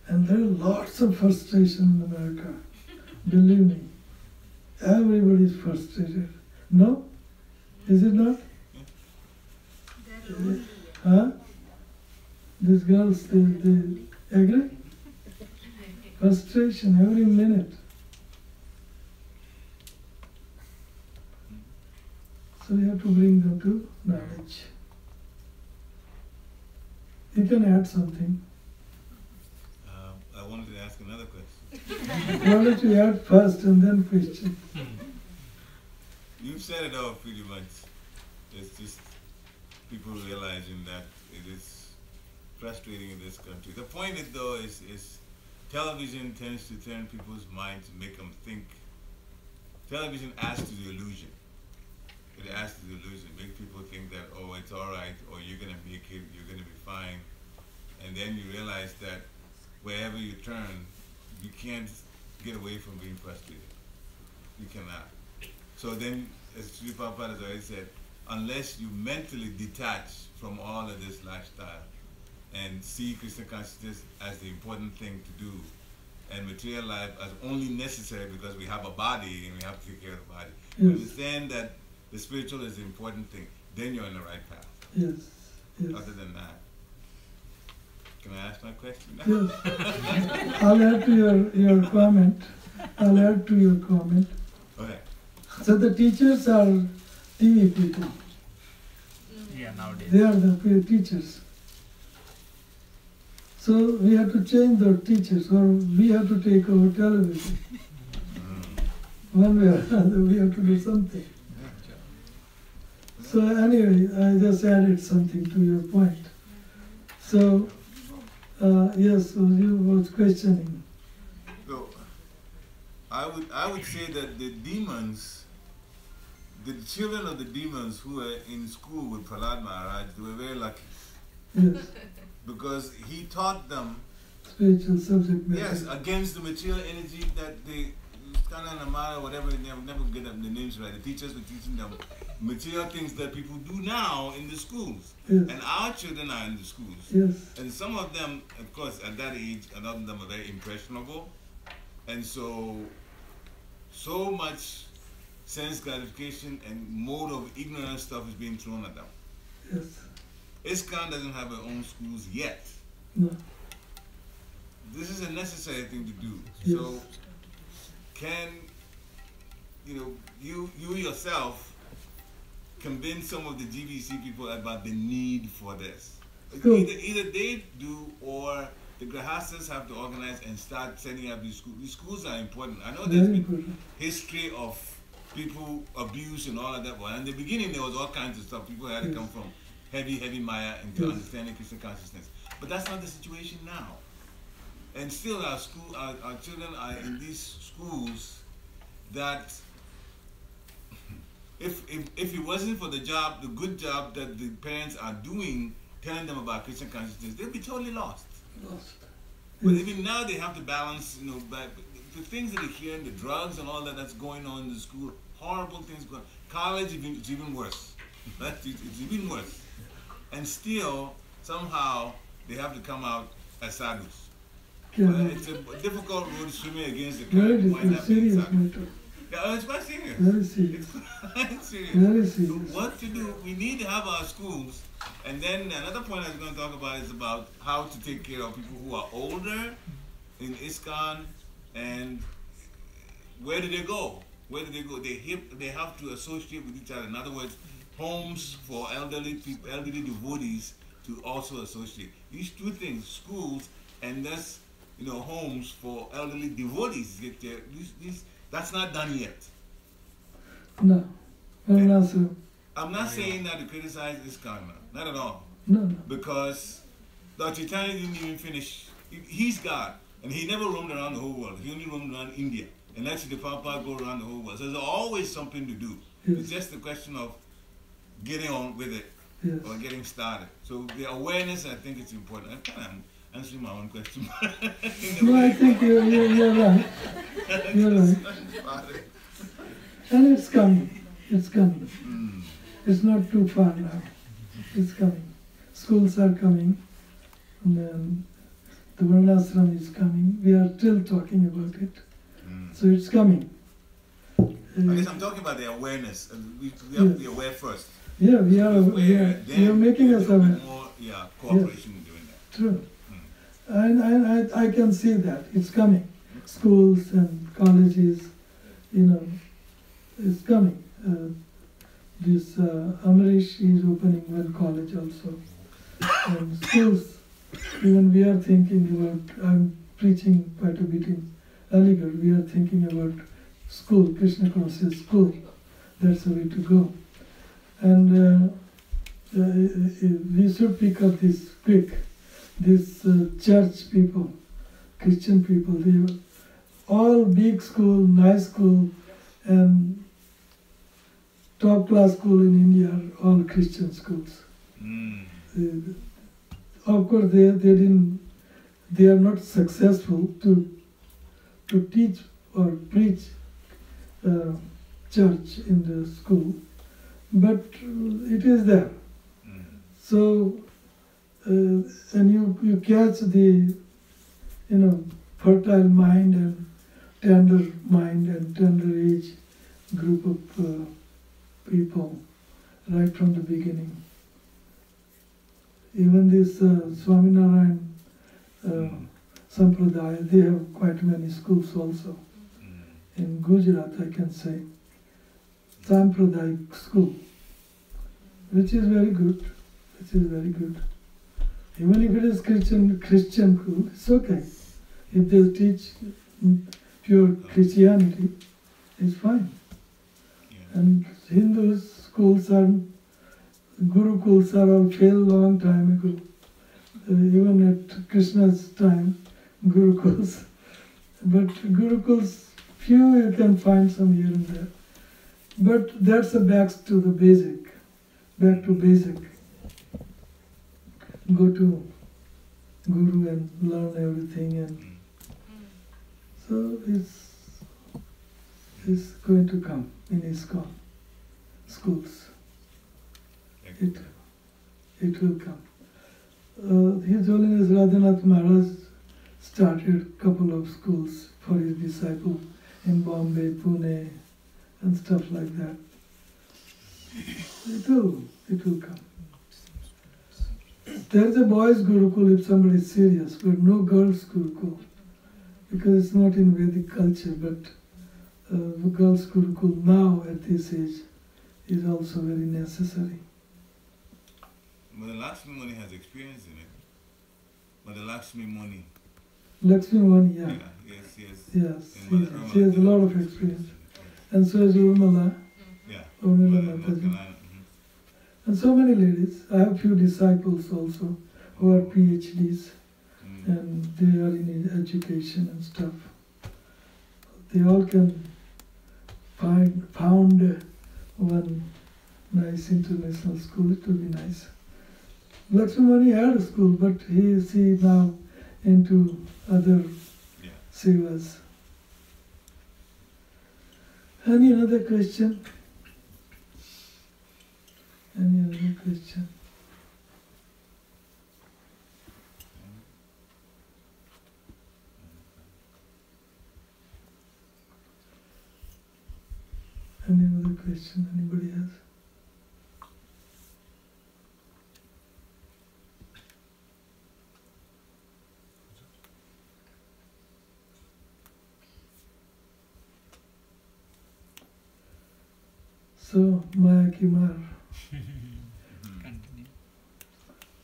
and there are lots of frustration in America. Believe me, everybody is frustrated. No, is it not? Huh? These girls, they agree? Frustration every minute. So we have to bring them to knowledge. You can add something. I wanted to ask another question. Why don't you add first and then question? You've said it all pretty much. It's just people realizing that it is frustrating in this country. The point is, though, is television tends to turn people's minds, make them think. Television adds to the illusion. It adds to the illusion, make people think that, oh, it's all right, or you're going to make it, you're going to be fine. And then you realize that wherever you turn, you can't get away from being frustrated. You cannot. So then, as Sri Prabhupada has already said, unless you mentally detach from all of this lifestyle and see Krishna consciousness as the important thing to do, and material life as only necessary because we have a body and we have to take care of the body. Yes. Understand that the spiritual is the important thing, then you're on the right path. Yes. Yes. Other than that. Can I ask my question now? Yes. I'll add to your comment. I'll add to your comment. Okay. So the teachers are TV people. Yeah, nowadays. They are the teachers. So we have to change the teachers, or we have to take over television. One way or another, we have to do something. So anyway, I just added something to your point. So, yes, so you was questioning. So, I would say that the demons, the children of the demons who were in school with Prahlad Maharaj, they were very lucky. Yes, Because he taught them, spiritual subject matter. yes, against the material energy that they, Skana Namara, whatever, they never get the names right. The teachers were teaching them material things that people do now in the schools. Yes. And our children are in the schools. Yes, And some of them, of course, at that age, a lot of them are very impressionable. And so much sense gratification and mode of ignorant stuff is being thrown at them. yes, ISKCON doesn't have their own schools yet. no, This is a necessary thing to do. Yes. So, can you yourself convince some of the GBC people about the need for this. Cool. Either they do, or the Grahastas have to organize and start setting up these schools. These schools are important. I know there's Very been important. history of people abuse and all of that. Well, in the beginning there was all kinds of stuff. People had to come from heavy Maya into understanding Krishna consciousness. But that's not the situation now. And still our children are in these schools that if it wasn't for the good job that the parents are doing, telling them about Krishna consciousness, they'd be totally lost. But even now they have to balance, but the things that they hear, the drugs and all that's going on in the school, horrible things going on. College is even worse. It's even worse. And still, somehow, they have to come out as sadhus. It's a difficult road swimming against the current. Very serious matter. Yeah, it's quite serious. Very serious. It's quite serious. Very So serious. what to do? We need to have our schools. And then another point I was going to talk about is about how to take care of people who are older in ISKCON, and where do they go? Where do they go? They have to associate with each other. In other words, homes for elderly people, elderly devotees to also associate. These two things, schools and this, homes for elderly devotees. That's not done yet. No. No. I'm not saying that to criticize ISKCON, not at all. No. Because Dr. Chaitanya didn't even finish. He's God, and he never roamed around the whole world. He only roamed around India. And let the Prabhupada go around the whole world. So there's always something to do. Yes. It's just a question of getting on with it, Yes. or getting started. So the awareness, I think it's important. I'm kind of answering my own question. No, I think you're right. You're right. And it's coming. It's coming. It's not too far now. It's coming. Schools are coming. And then the Varnashram is coming. We are still talking about it. So it's coming. I guess I'm talking about the awareness. We have to be aware first. Yeah, we are making us aware. More, cooperation in doing that. True. And I can see that. It's coming. Schools and colleges, it's coming. This Amrish is opening one college also. And schools, even we are thinking about, I'm preaching quite a bit in Aligarh, we are thinking about school, Krishna conscious school. That's the way to go. And we should pick up this quick. These church people, Christian people, they all big school, nice school, and top class school in India are all Christian schools. Of course, they are not successful to teach or preach church in the school, but it is there. So, and you catch the, fertile mind and tender age group of people right from the beginning. Even this Swaminarayan Sampradaya, they have quite many schools also. In Gujarat, I can say, Sampradaya school, which is very good. Even if it is Christian school, it's okay. If they teach pure Christianity, it's fine. And Hindu schools and Gurukuls are all failed long time ago. Even at Krishna's time, Gurukuls. But Gurukuls, few you can find some here and there. But that's back to the basic. Back to basic. Go to Guru and learn everything, and so it's going to come in ISKCON schools. It will come. His Holiness Radhanath Maharaj started a couple of schools for his disciples in Bombay, Pune, and stuff like that. It will come. There is a boys' Gurukul if somebody is serious, but no girls' Gurukul, because it's not in Vedic culture, but the girls' Gurukul now at this age is also very necessary. But the Lakshmi Muni has experience in it. But the Lakshmi Muni. Lakshmi Muni, yeah. Yes. Yes, And Mother she has a Urmila lot of experience. And so is Urmila. Yeah. Urmila Mataji. And so many ladies. I have few disciples also who are PhDs and they are in education and stuff. They all can found one nice international school. It would be nice. Lakshmi Mani had a school, but he is now into other sevas. Any other question? Any other question? Any other question? Anybody else? So, Maya Kimar. Continue.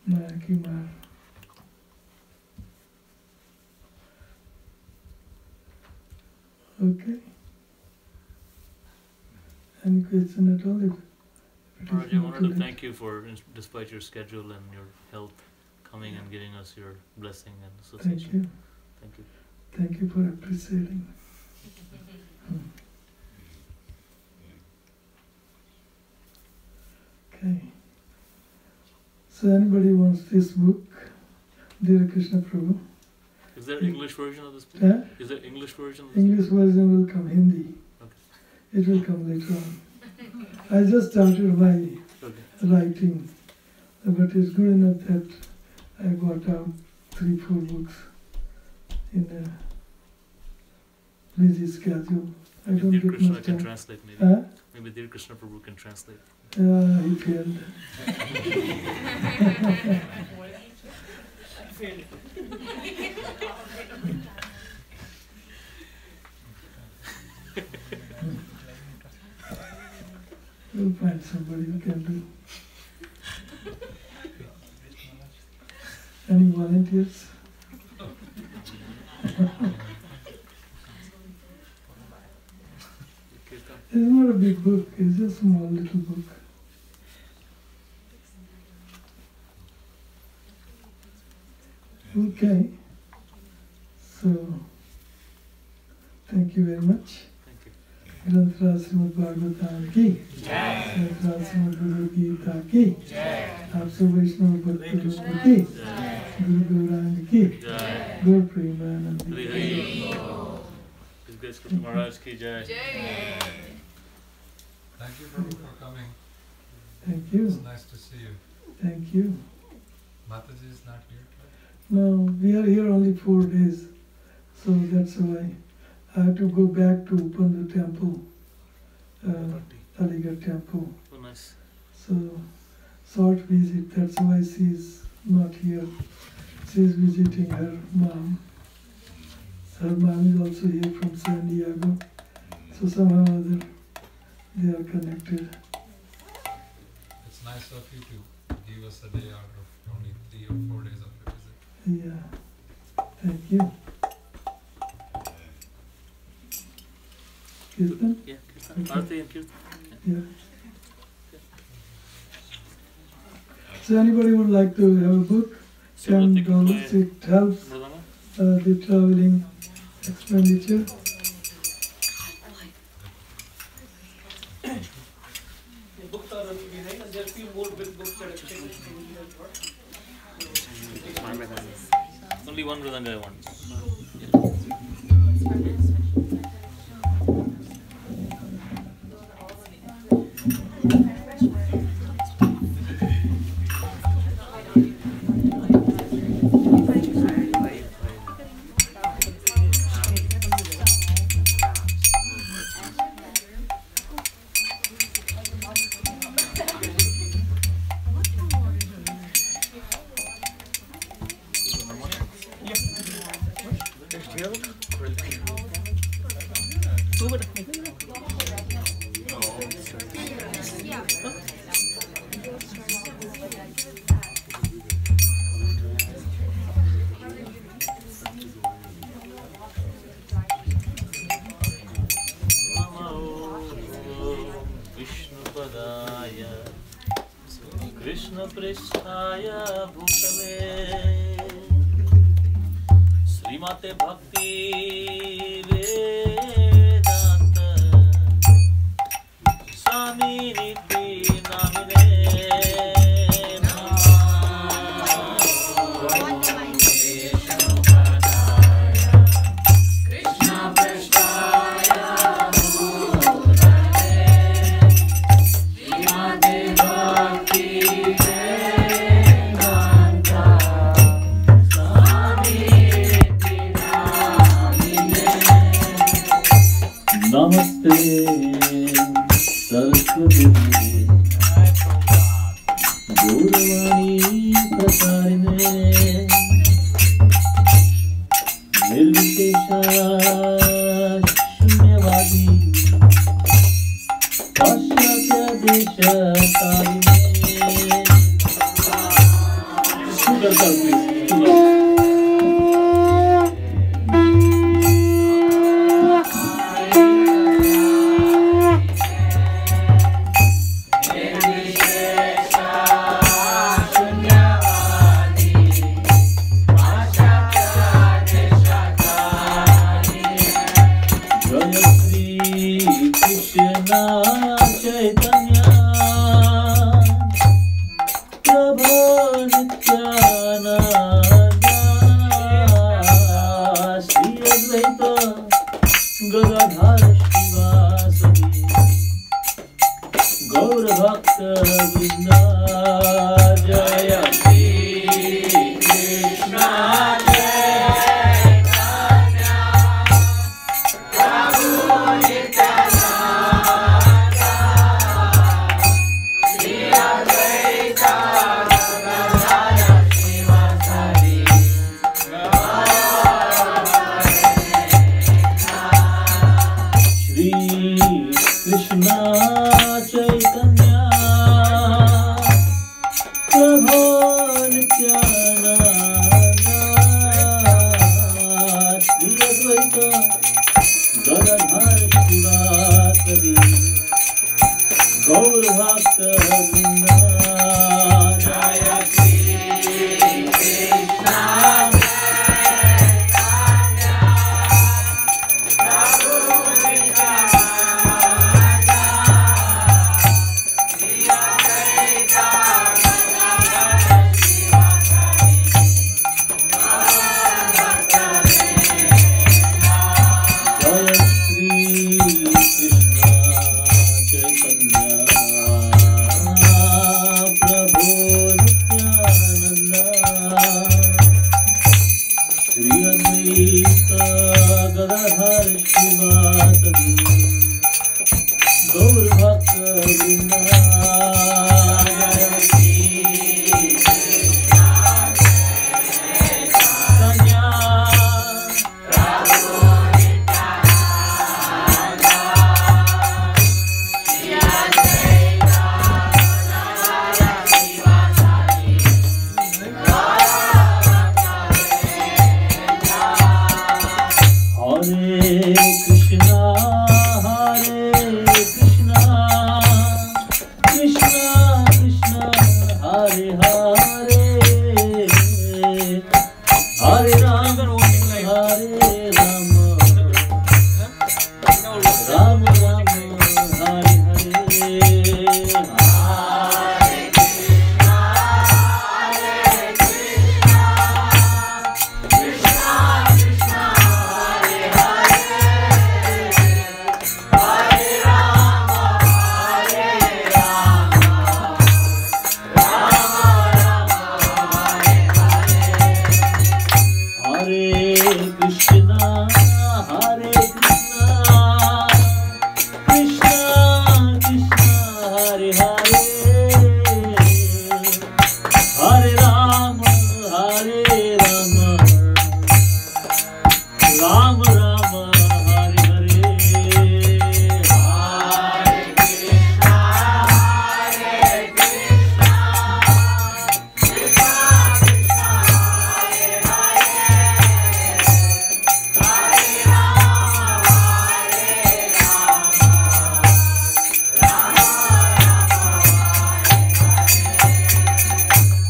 Maya Kimar. Okay. Any question at all? If it is Maharaj, I not wanted too to late. thank you for, despite your schedule and your health, coming and giving us your blessing and association. Thank you. Thank you. Thank you for appreciating. Okay. So anybody wants this book, Dear Krishna Prabhu? Is there English version of this book? Yeah? Is there English version of this English version will come, Hindi. Okay. It will come later on. I just started my writing, but it's good enough that I got out 3-4 books in a busy schedule. I Maybe don't Dear get Krishna much can time. translate maybe. Huh? Maybe Dear Krishna Prabhu can translate. He failed. We'll find somebody who can do. Any volunteers? It's not a big book, it's a small little book. Okay. So, thank you very much. Thank you. ग्रंथराज Shrimad Bhagavatam की ग्रंथराज श्रीमद् गुरु गीता की आप सब वैष्णव भक्तों की गुरु गौरांग की गौर Premanand Hare Hare. His Grace Krishna Maharaj ki jai. Thank you Prabhu for coming. Thank you. It's nice to see you. Thank you. Mataji is not here today. No, we are here only 4 days, so that's why I have to go back to open the temple, Aligarh temple. Oh, nice. So, short visit, that's why she is not here. She is visiting her mom. Her mom is also here from San Diego. So somehow or other, they are connected. It's nice of you to give us a day out of only 3 or 4 days of your visit. Yeah. Thank you. Kirtan? Yeah, Kirtan. Arati and Kirtan. Yeah. So anybody would like to have a book? So Arati can $10. play It helps Mridanga. the traveling expenditure. Only one Mridanga I want. पृष्ठाय भूतले श्रीमते भक्ति वेदांत स्वामी निधि नामिने नमस्ते सरस्वती गौरवाणी प्रसारिणे निर्विशेषा शून्यवादी पाश्चात्य देशकारिणे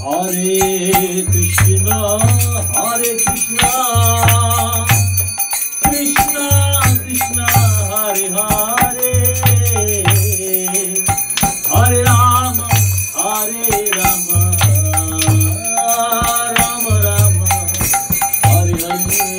Hare Krishna, Krishna Krishna, Hare Hare, Hare Rama, Rama Rama, Hare Hare.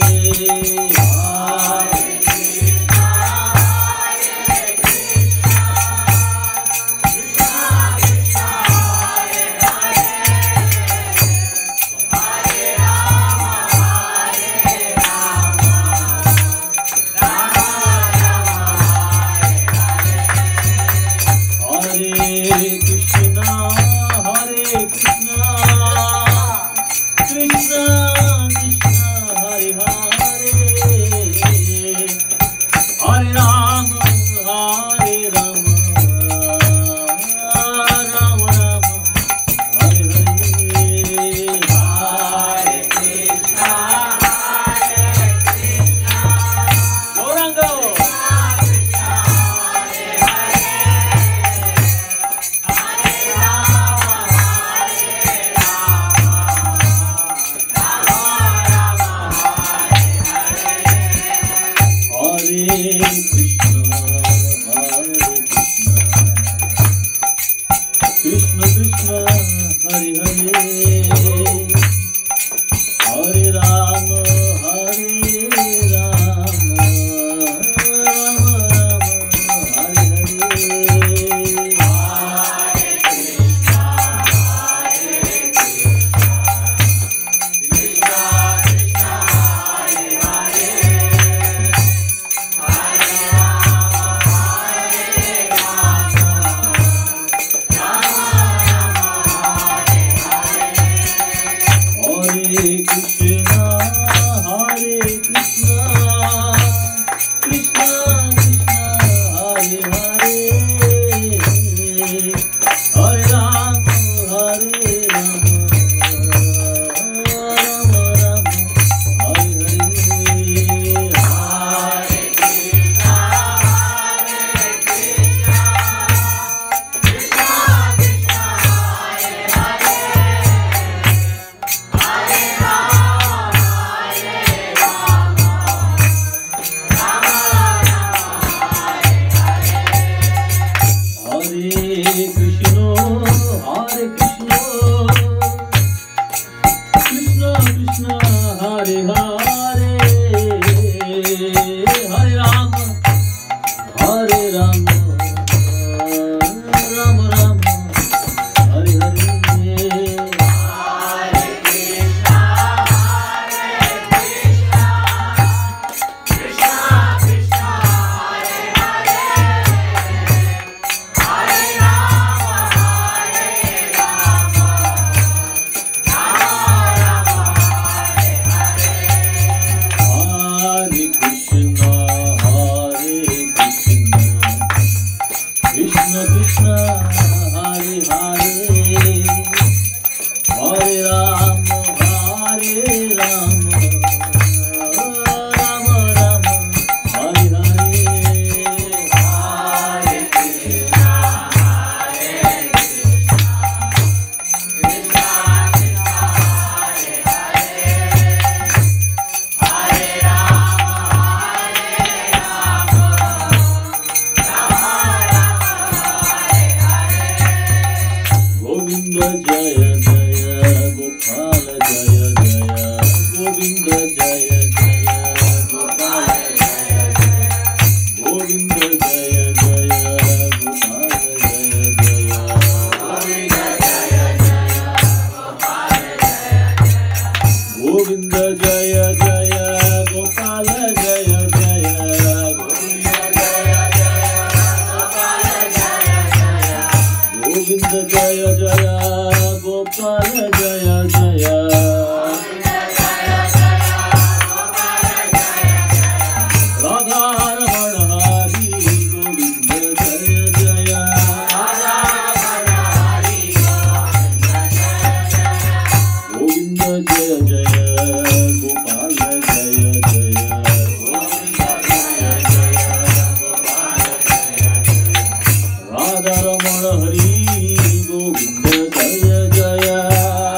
Radha Ramana Hari Govinda Jaya Jaya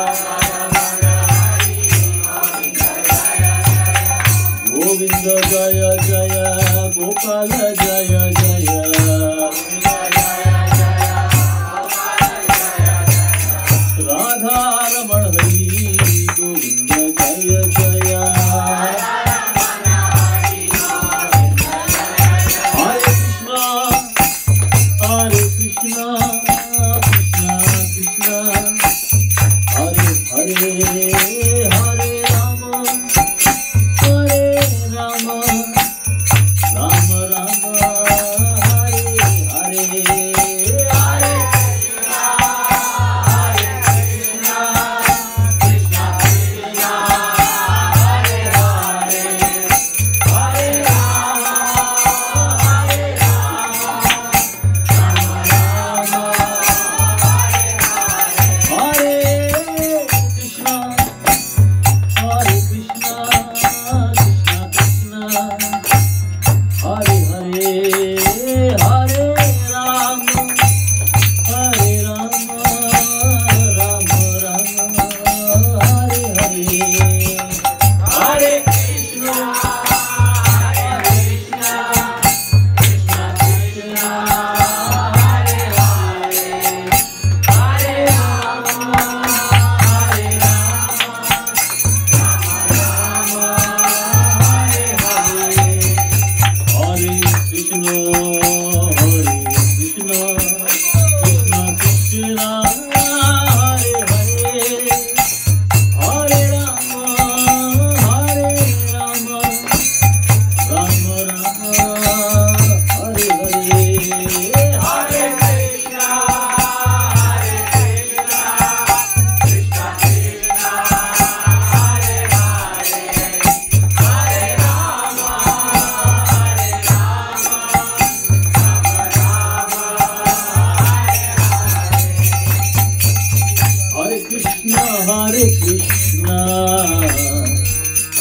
Hare Krishna,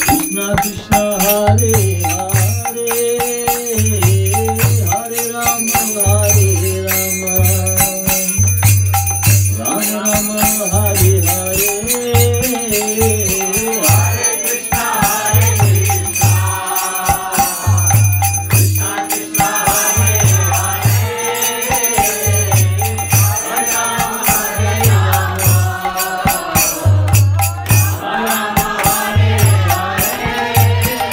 Krishna Krishna Hare Hare, Hare Rama Hare Rama, Rama Rama Hare Hare, Hare Krishna Hare Krishna, Krishna Krishna Hare Hare, Hare Rama Hare Rama, Rama Hare Hare,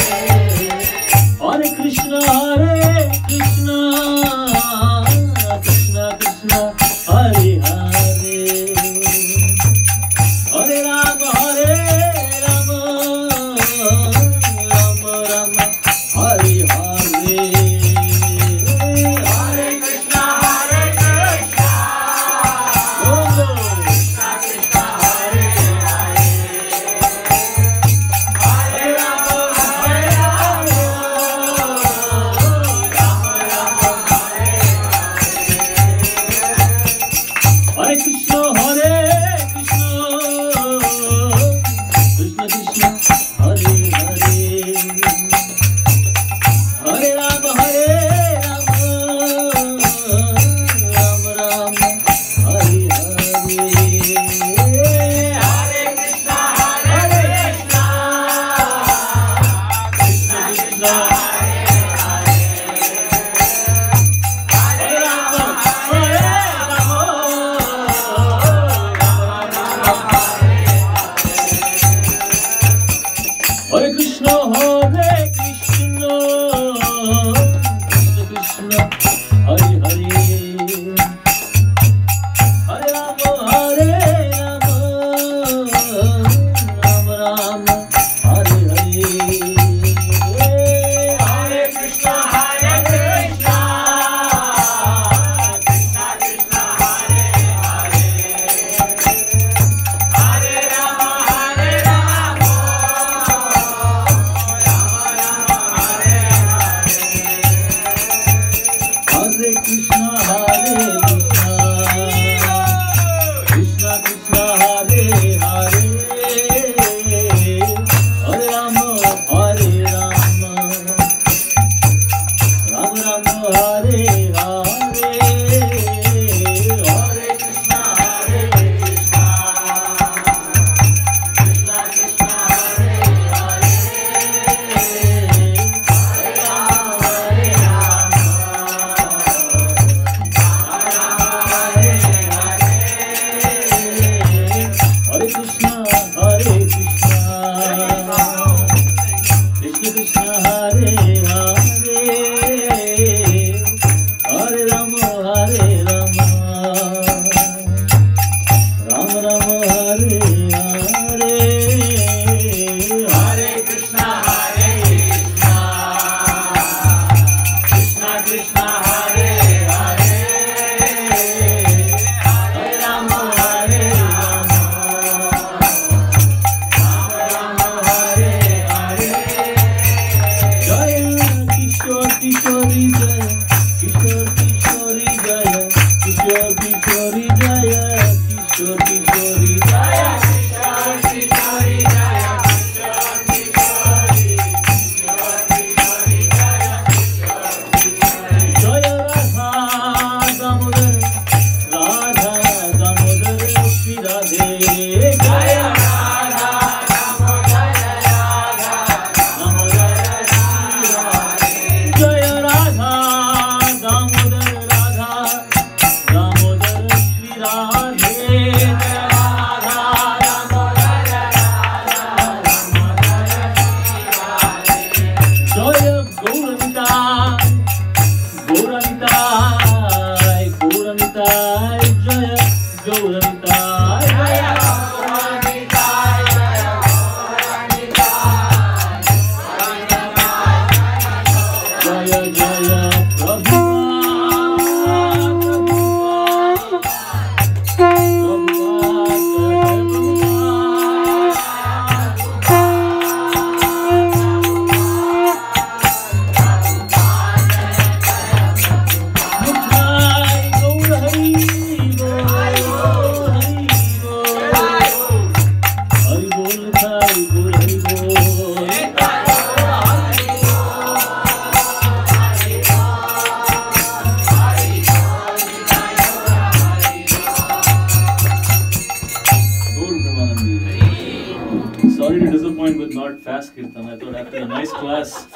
disappointed with not fast kirtan. I thought after a nice class,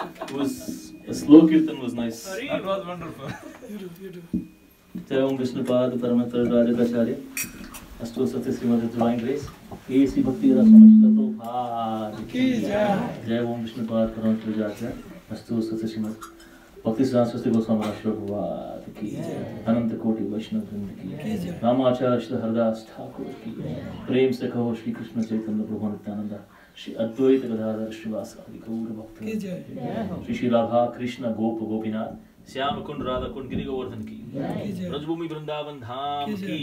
a slow kirtan was nice. That was wonderful. Jai Om Vishnupad Paramatar Rajakacharya. Astu Satya Srimati Divine Grace. A.C. Bhakti Rasamashta Prabhupada ki Jai. Jai Om Vishnupad Paramatar Rajakacharya. Astu Satya Srimati Bhakti Saraswati Goswami Maharaj Prabhupada ki Jai. Ananta Koti Vaishnava Vrinda ki Jai. Ramacharya Shri Haridas Thakur ki Jai. Prem se kaho Shri Krishna Chaitanya Prabhu Nityananda. Shri Advaita Gadadhar Srivasa Adi Gaura Bhakta ki Jai. Shri Radha Krishna Gopa Gopinath. Shyam कुंड राधा कुंड गिरि गोवर्धन की, ब्रजभूमि वृंदावन धाम की,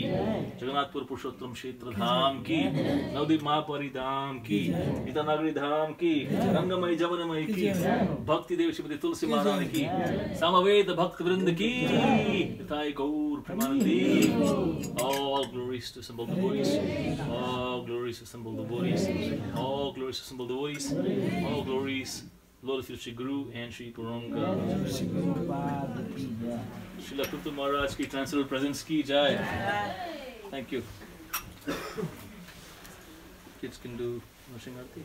जगन्नाथपुर पुरुषोत्तम क्षेत्र धाम की, नवदीप महापौरी धाम की, गीतानगरी धाम की, रंगमयी जवनमयी की, भक्ति देव श्रीमती तुलसी महारानी की, समवेत भक्त वृंद की, निताई गौर Premanandi. All glories to assembled devotees, all glories to assembled devotees, all glories to assembled devotees, all glories. Lord Shri Guru and Shri Puranga. Srila Kratu Maharaj ki transcendental presence ki jai. Thank you. Kids can do Nursing Arti.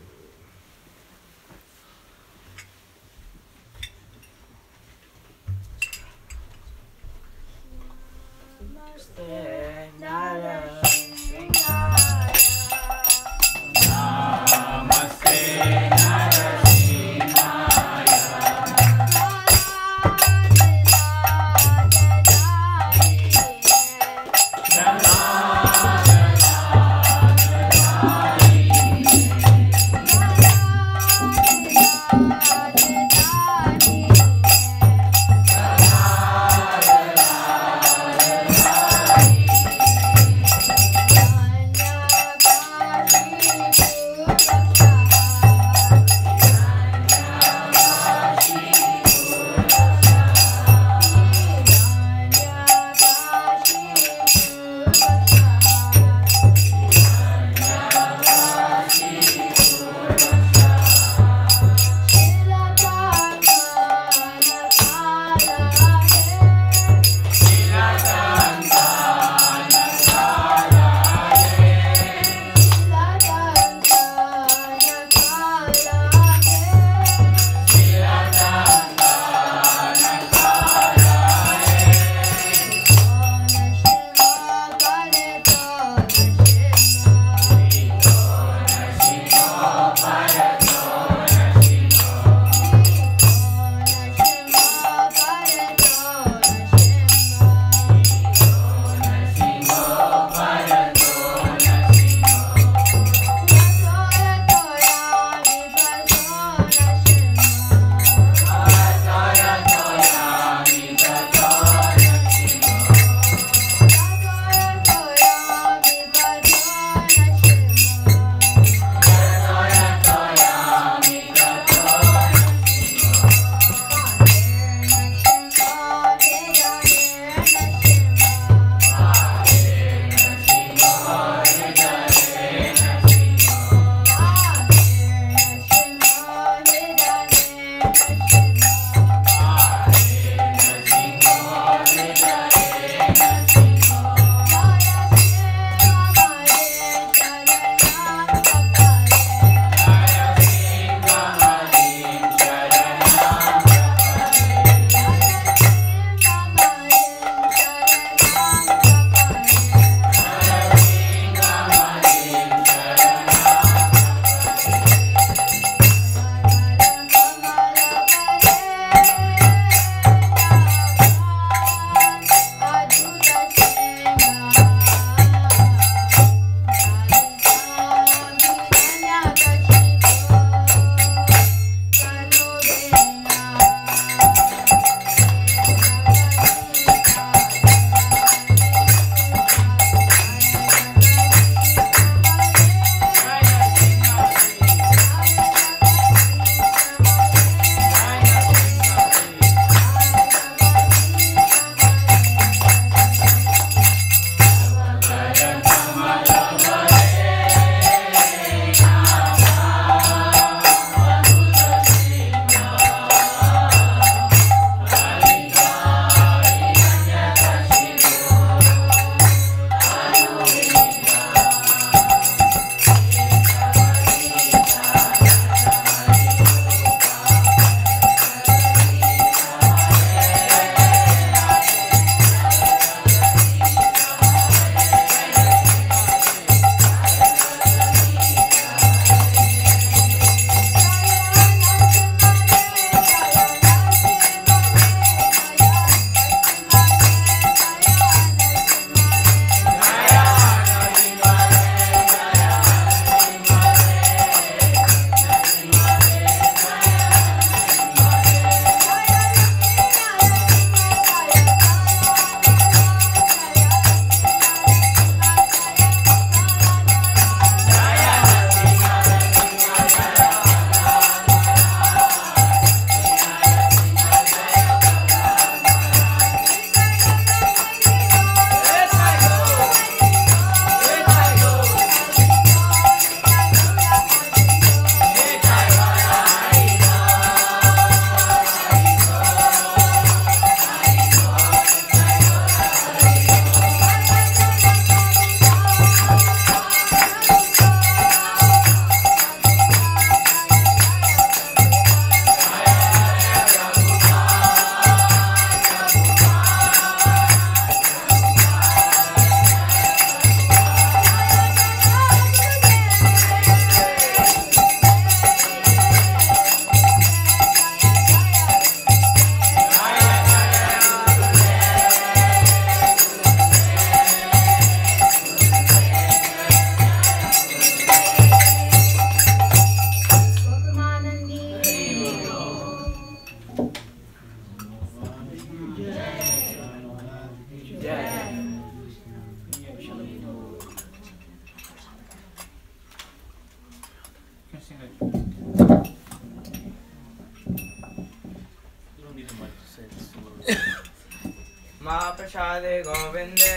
Mahaprasade Govinde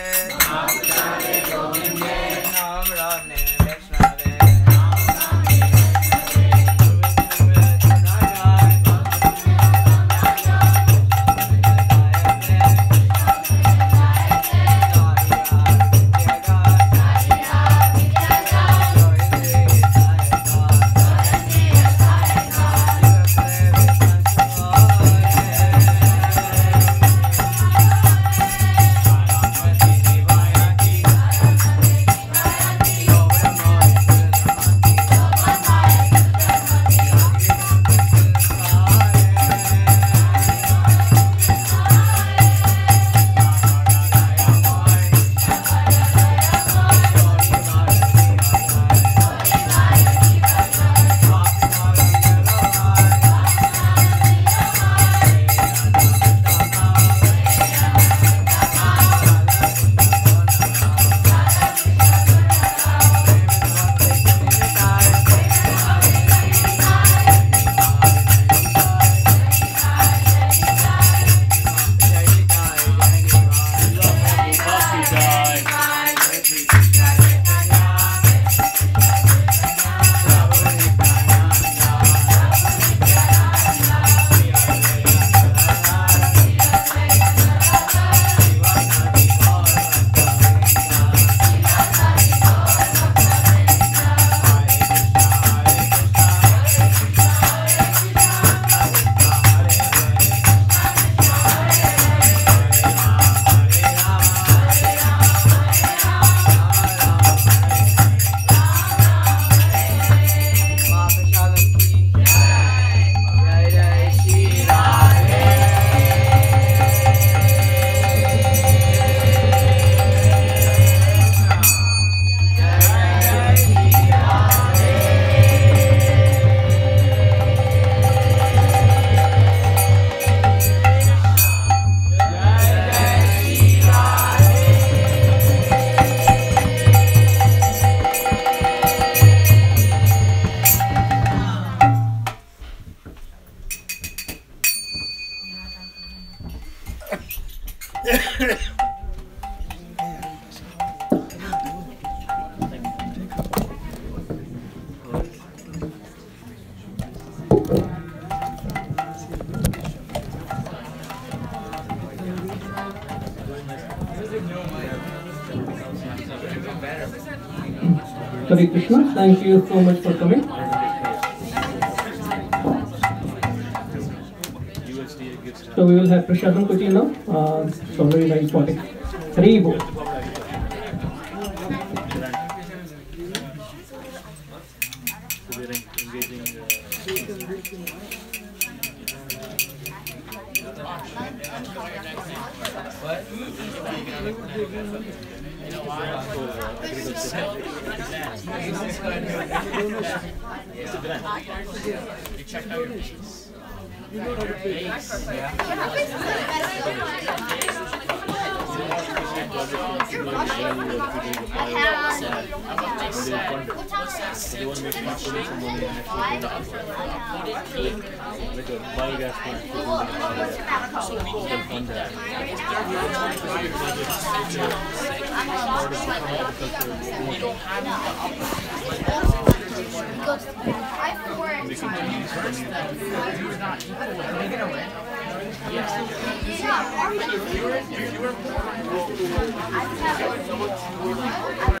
Nam Radne Vaishnave Hare Krishna, thank you so much for coming. So we will have Prasadam quickly now. So very, very important. Hari Bol. You checked out your piece. You know how to play. Yes.